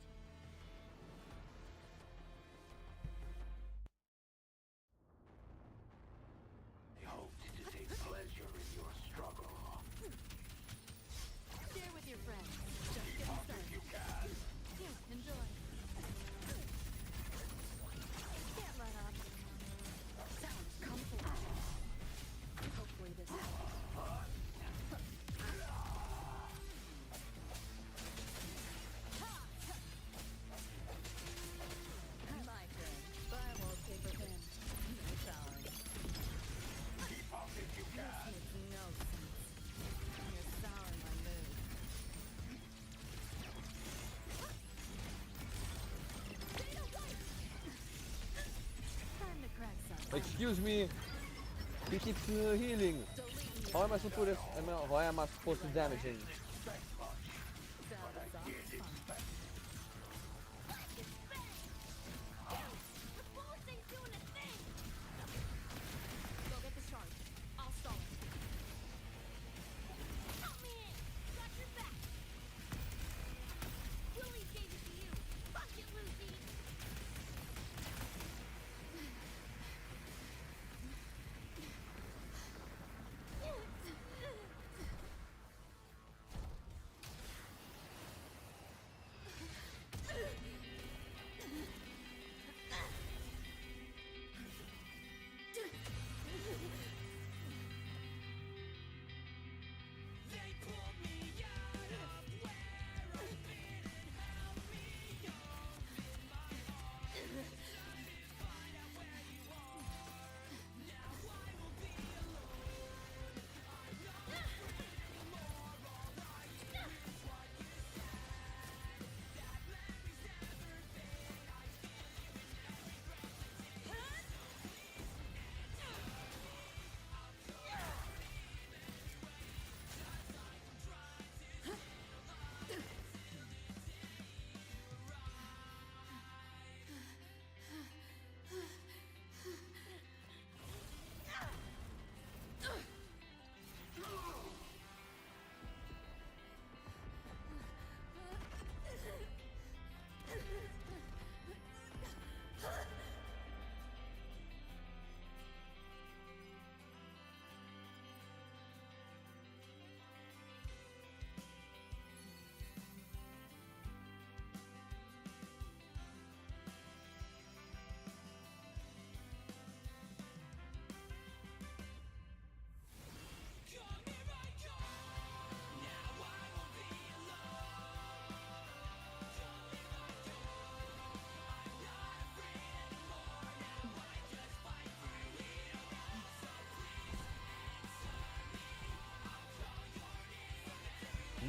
I hoped to take pleasure in your struggle. Share with your friends. Just getting started. You can. Yeah, enjoy. Can't let up. Sounds comfortable. Hopefully this helps. My turn. Buy wallpaper pen. No souring. Keep up if you can. Makes no sense. You're souring my mood. Time to crack some. Excuse me. He keeps healing. How am I supposed to? How am I supposed to damage him?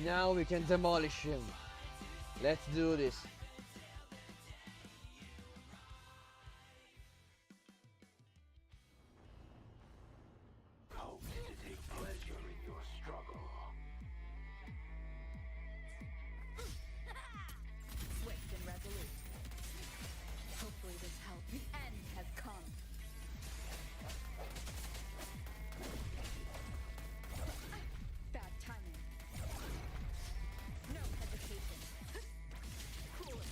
Now we can demolish him. Let's do this. Hopes to take pleasure in your struggle. Swift and resolute. Hopefully this helps. The end has come. Bad timing. No hesitation. Cooler.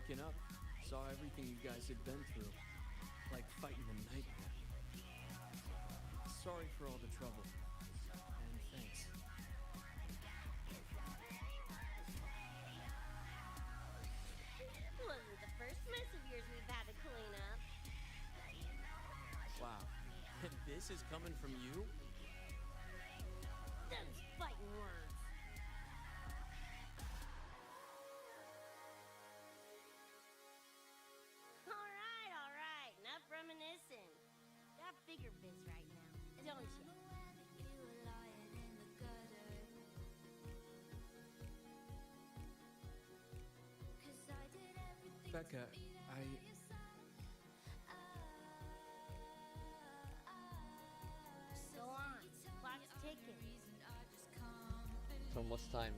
waking up, saw everything you guys had been through. Like fighting a nightmare. Sorry for all the trouble. And thanks. Wasn't the first mess of yours we've had to clean up. Wow. And this is coming from you? Those fighting words. All right. Enough reminiscing. Got bigger biz right now, don't you? Becca, Go on. Clock's ticking. It's almost time.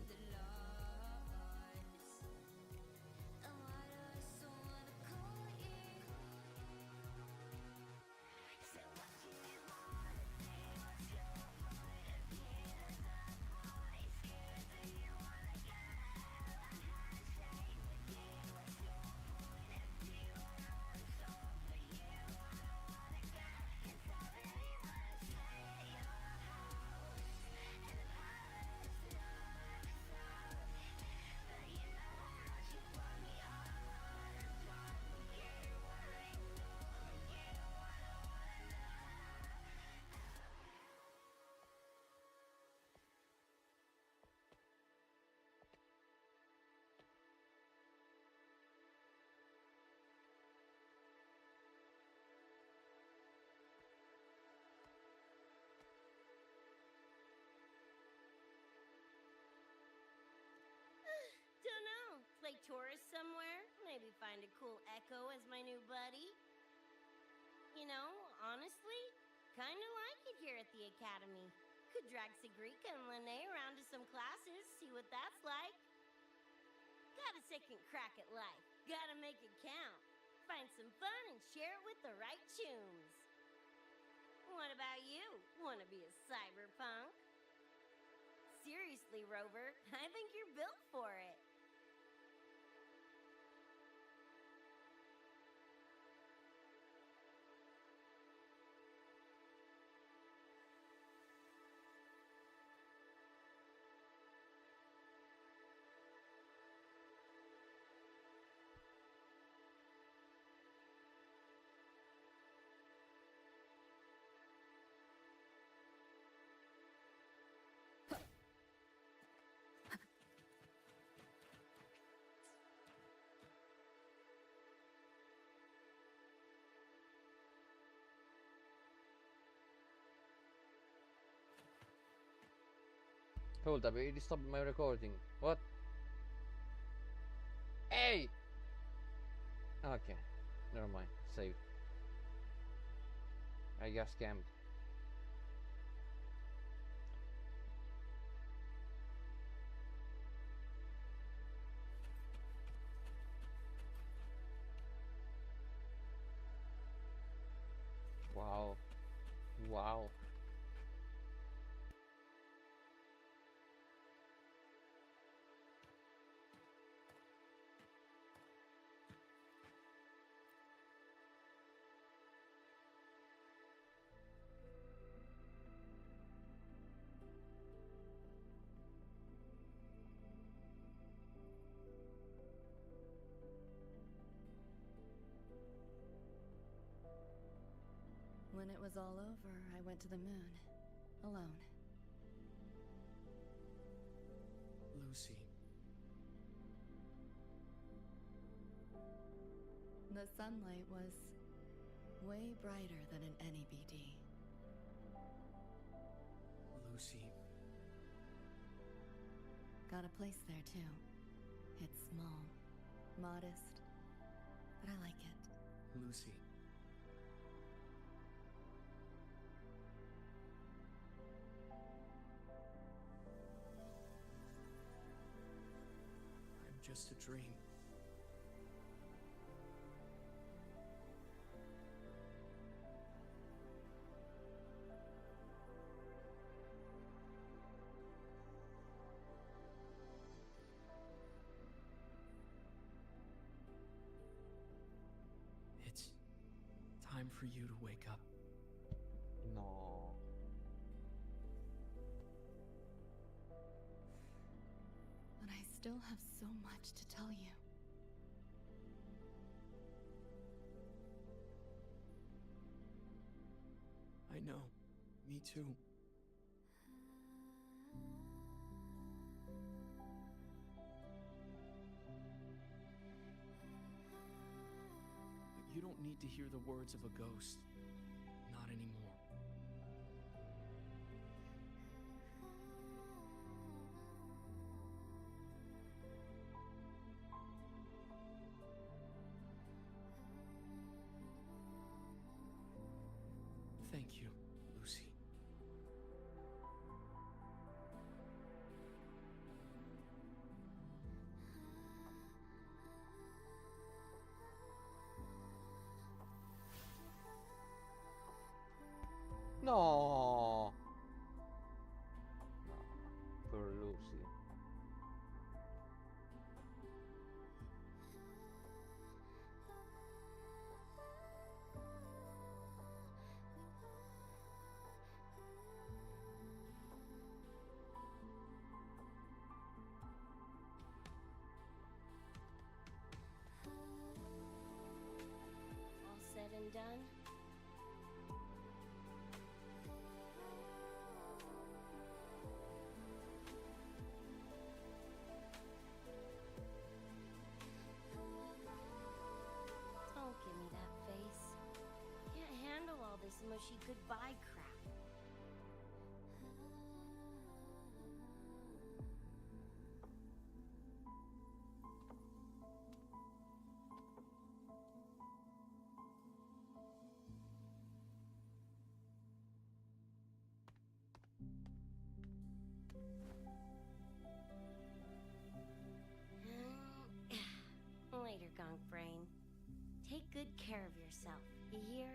Dunno. Play tourist somewhere? Maybe find a cool Echo as my new buddy? You know, honestly, kinda like it here at the Academy. Could drag Sigrika and Lene around to some classes, see what that's like. Got a second crack at life. Gotta make it count. Find some fun and share it with the right tunes. What about you? Wanna be a cyberpunk? Seriously, Rover, I think you're built for it. Hold up, it stopped my recording. What? Hey! Okay, never mind. Save. I got scammed. Wow. Wow. When it was all over, I went to the moon. Alone. Lucy. The sunlight was way brighter than in any BD. Lucy. Got a place there too. It's small, modest, but I like it. Lucy. I'm just a dream. time for you to wake up. No. But I still have so much to tell you. I know. Me too. But you don't need to hear the words of a ghost. Not anymore. Thank you, Lucy. No. Poor Lucy. All said and done? Don't give me that face. Can't handle all this mushy goodbye crap. Later, Gonk Brain. Take good care of yourself, you hear?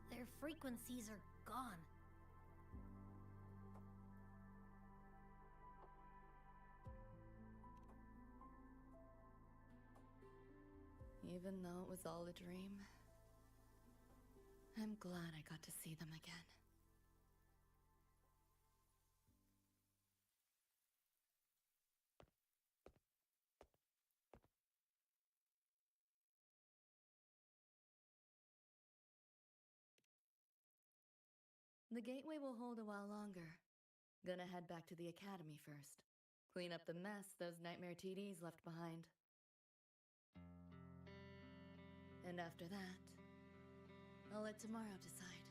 Their frequencies are gone. Even though it was all a dream, I'm glad I got to see them again. The gateway will hold a while longer. Gonna head back to the academy first. Clean up the mess those nightmare TDs left behind. And after that, I'll let tomorrow decide.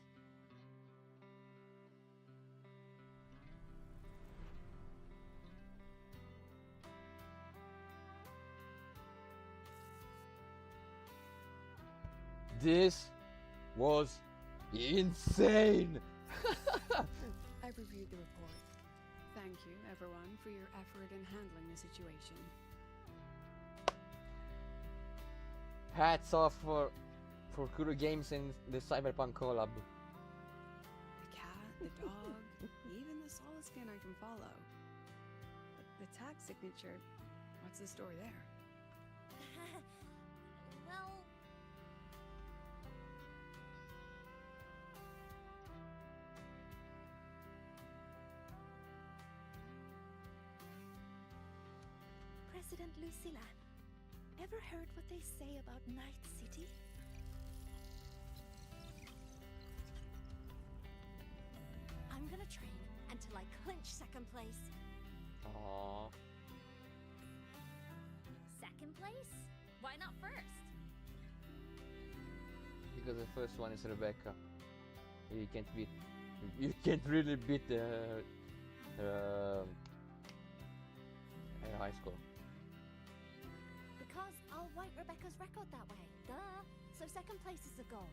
This was insane. I reviewed the report. Thank you, everyone, for your effort in handling the situation. Hats off for Kuro Games and the Cyberpunk collab. The cat, the dog, even the solid skin I can follow. The tag signature, what's the story there? Well, President Lucilla, ever heard what they say about Night City? I'm gonna train until I clinch second place. Aww. Second place? Why not first? Because the first one is Rebecca. You can't beat. You can't really beat her high score. Because I'll wipe Rebecca's record that way. Duh. So second place is the goal.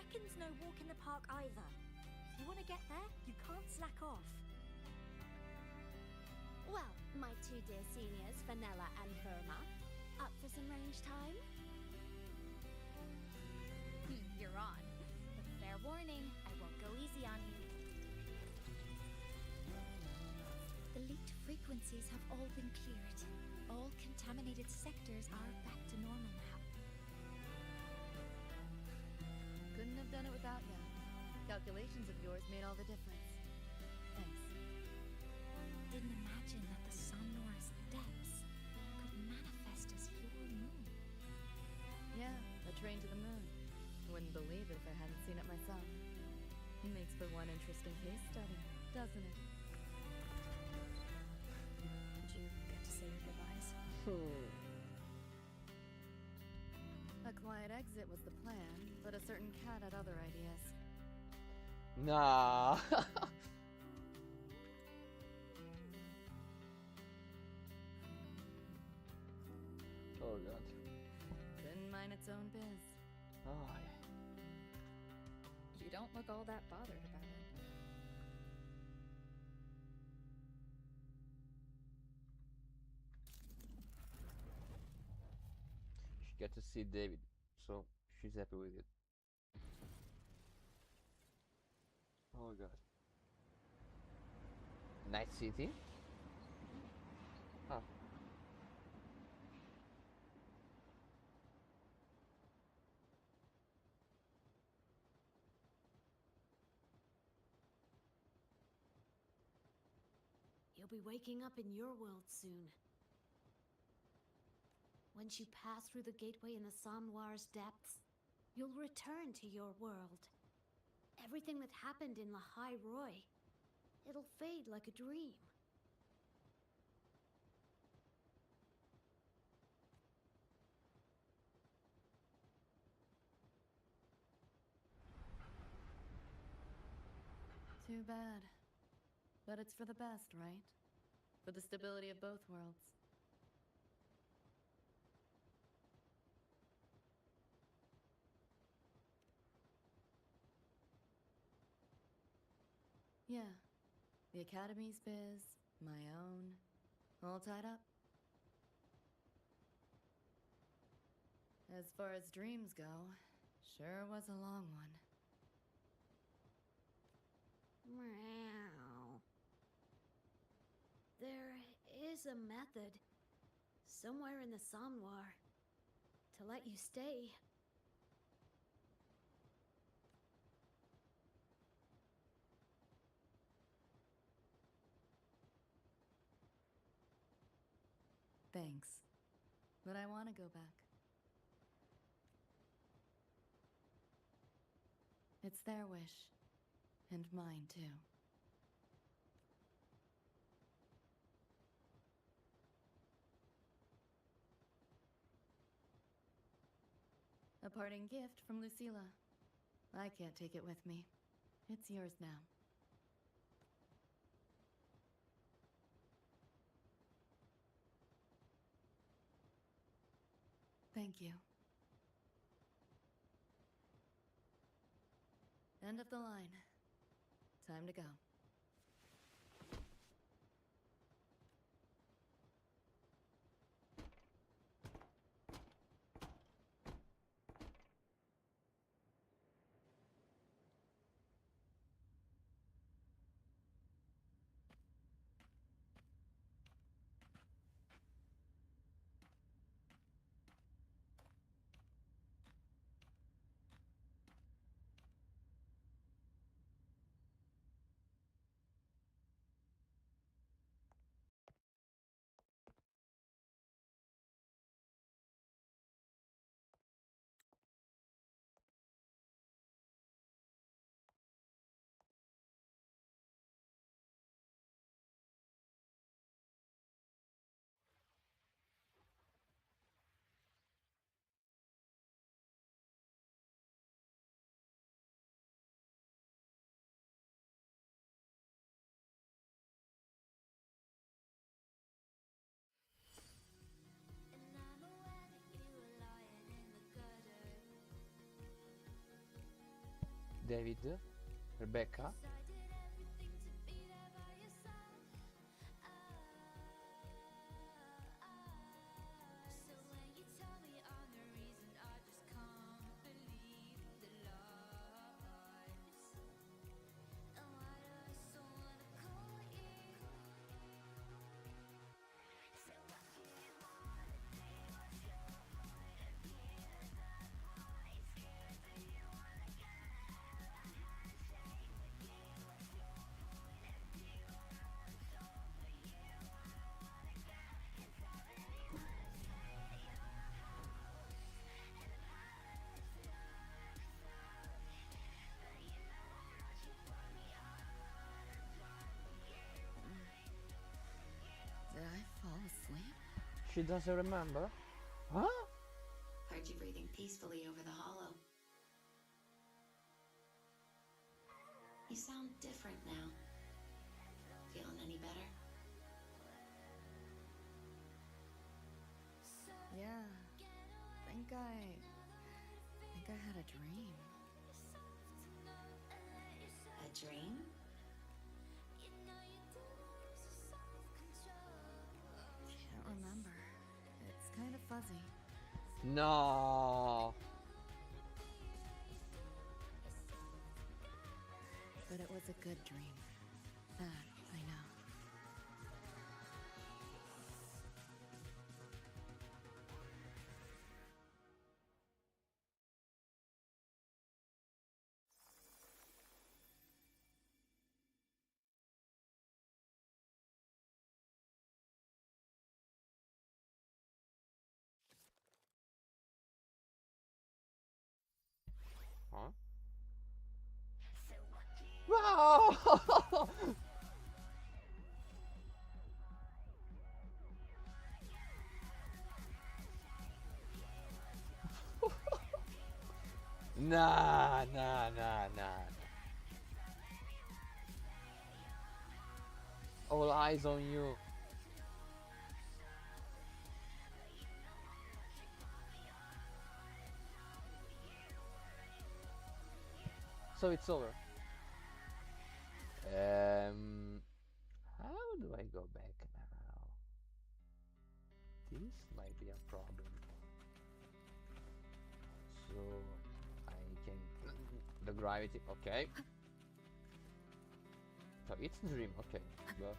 second's no walk in the park either. If you want to get there, you can't slack off. Well, my two dear seniors, Vanilla and Verma, up for some range time? You're on. But fair warning, I won't go easy on you. The leaked frequencies have all been cleared. All contaminated sectors are back to normal now. Couldn't have done it without you. Calculations of yours made all the difference. Thanks. Didn't imagine that the Somnor's depths could manifest as your moon. Yeah, a train to the moon. Wouldn't believe it if I hadn't seen it myself. Makes for one interesting case study, doesn't it? Did you get to say your goodbyes? A quiet exit was the plan, but a certain cat had other ideas. Nah. Oh god. Couldn't mind its own biz. Oh, You don't look all that bothered about it. she got to see David, so she's happy with it. Oh god. Night City? Huh. You'll be waking up in your world soon. Once you pass through the gateway in the Somnoir's depths, you'll return to your world. Everything that happened in Lahai Roy, it'll fade like a dream. Too bad. But it's for the best, right? For the stability of both worlds. Yeah. The Academy's biz, my own, all tied up. As far as dreams go, sure was a long one. Meow. There is a method, somewhere in the Somnoir, to let you stay. Thanks. But I want to go back. It's their wish. And mine, too. A parting gift from Lucilla. I can't take it with me. It's yours now. Thank you. End of the line. Time to go. David, Rebecca. Did I fall asleep? She doesn't remember? Huh? Heard you breathing peacefully over the hollow. You sound different now. Feeling any better? Yeah. Think I had a dream. A dream? Can't remember. It's kind of fuzzy. No. But it was a good dream. That I know. Huh? Wow! Nah. All eyes on you. So it's over. How do I go back now? This might be a problem. So I can the gravity. Okay. So it's a dream. Okay. But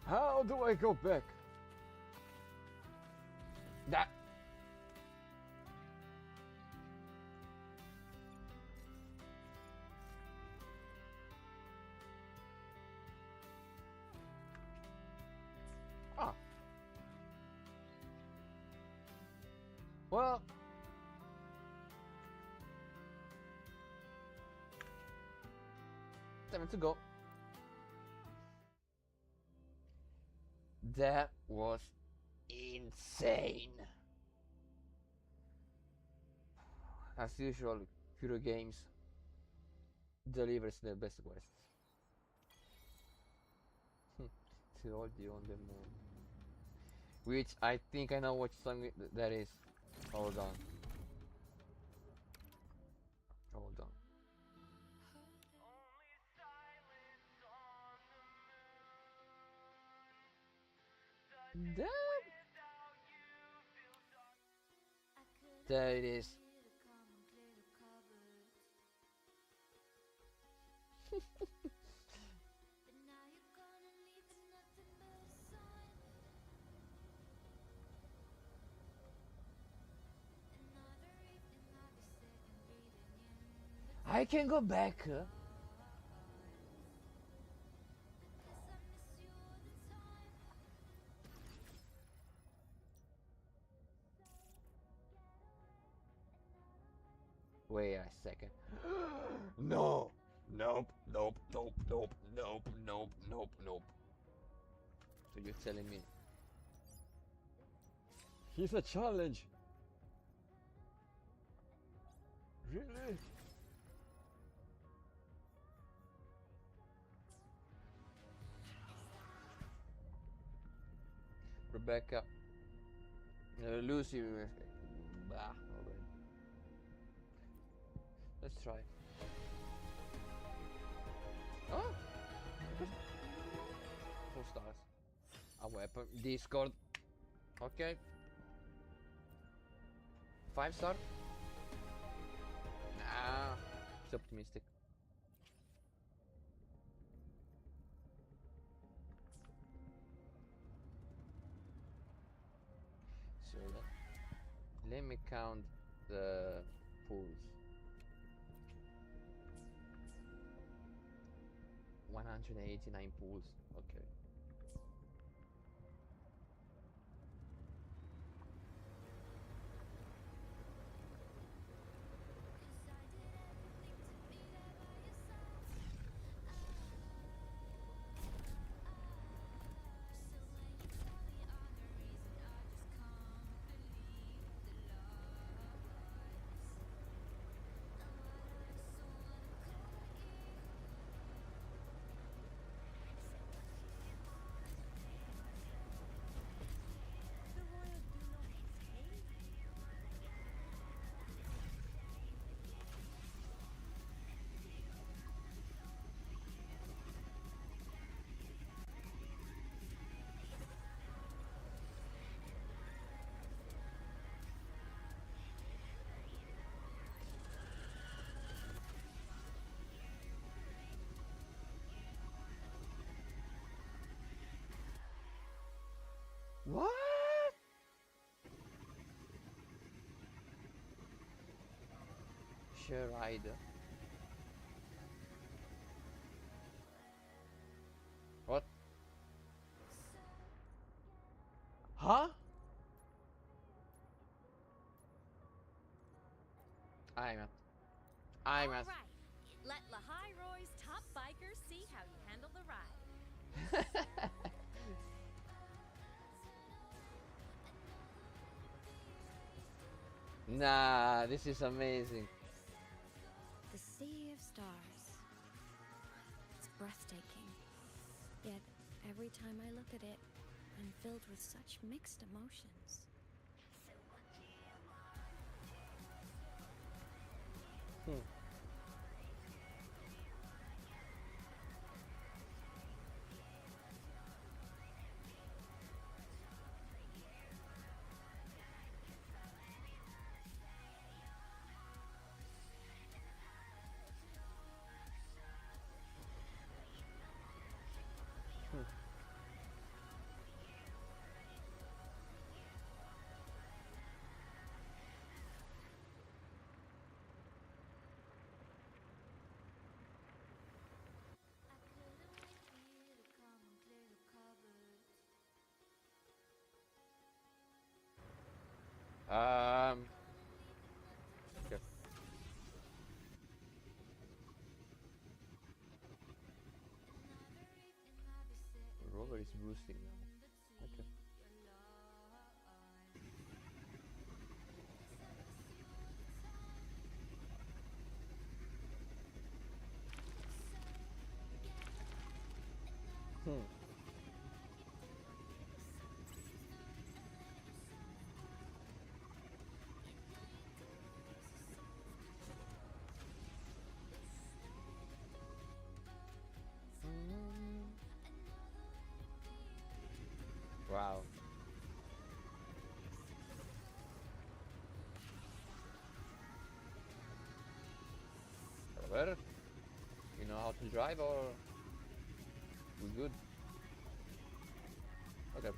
how do I go back? That. Ah. Well. Time to go. That was insane. As usual, Hero Games delivers the best quests. Told you on the moon. Which I think I know what song that is. Hold on. Hold on. That... There it is. I can go back. Wait a second. No. Nope. Nope. Nope. Nope. Nope. Nope. Nope. Nope. So you're telling me he's a challenge? Really? Rebecca, Lucy, bah, Let's try. Oh! 4 stars. A weapon. Discord. Okay. 5 star? Nah. It's optimistic. So let me count the pools. 189 pools. Okay. What? Share ride. What? Huh? I'm All right. Let Lahai Roy's top bikers see how you handle the ride. Nah, this is amazing. The Sea of Stars. It's breathtaking. Yet, every time I look at it, I'm filled with such mixed emotions. Okay. Robert is boosting now. Okay. Wow. Robert, you know how to drive or we good? Okay.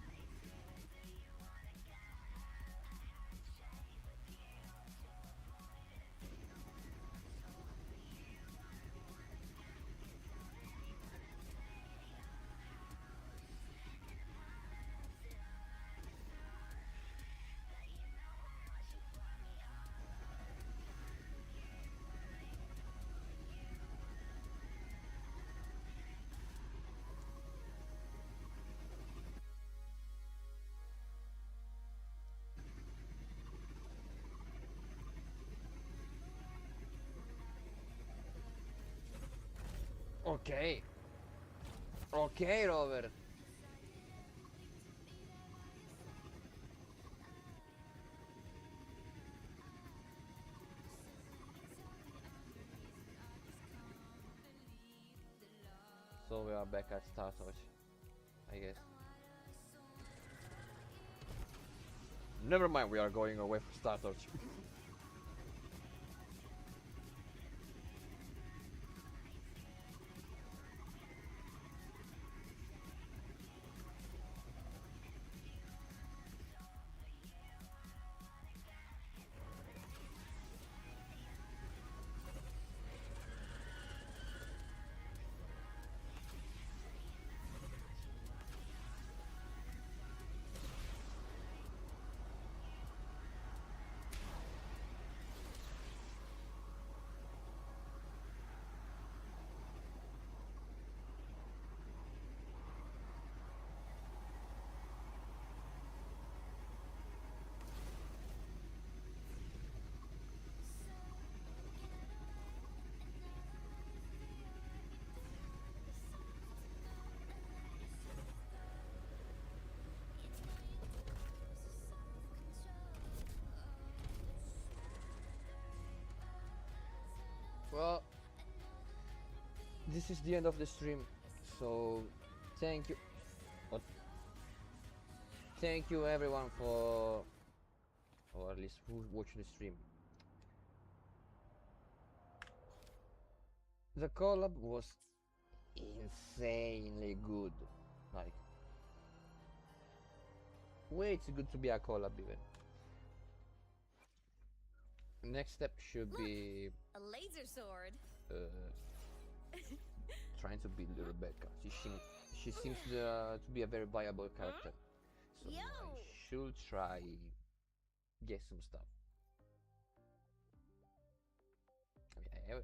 Okay. Okay, Robert. So we are back at Startorch, I guess. Never mind, we are going away from Startorch. Well, this is the end of the stream, so thank you. What? Thank you everyone for, or at least who's watching the stream. The collab was insanely good. Like, way too good to be a collab even. Next step should be A laser sword. trying to build Rebecca. She seems to be a very viable character. So Yo! I should try get some stuff. I mean, I have,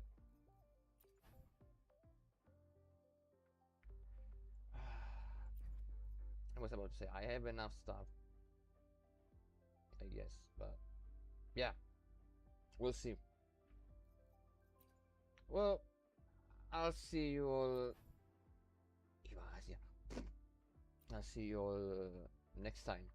I was about to say I have enough stuff, I guess, but yeah, we'll see. Well, I'll see you all. I'll see you all next time.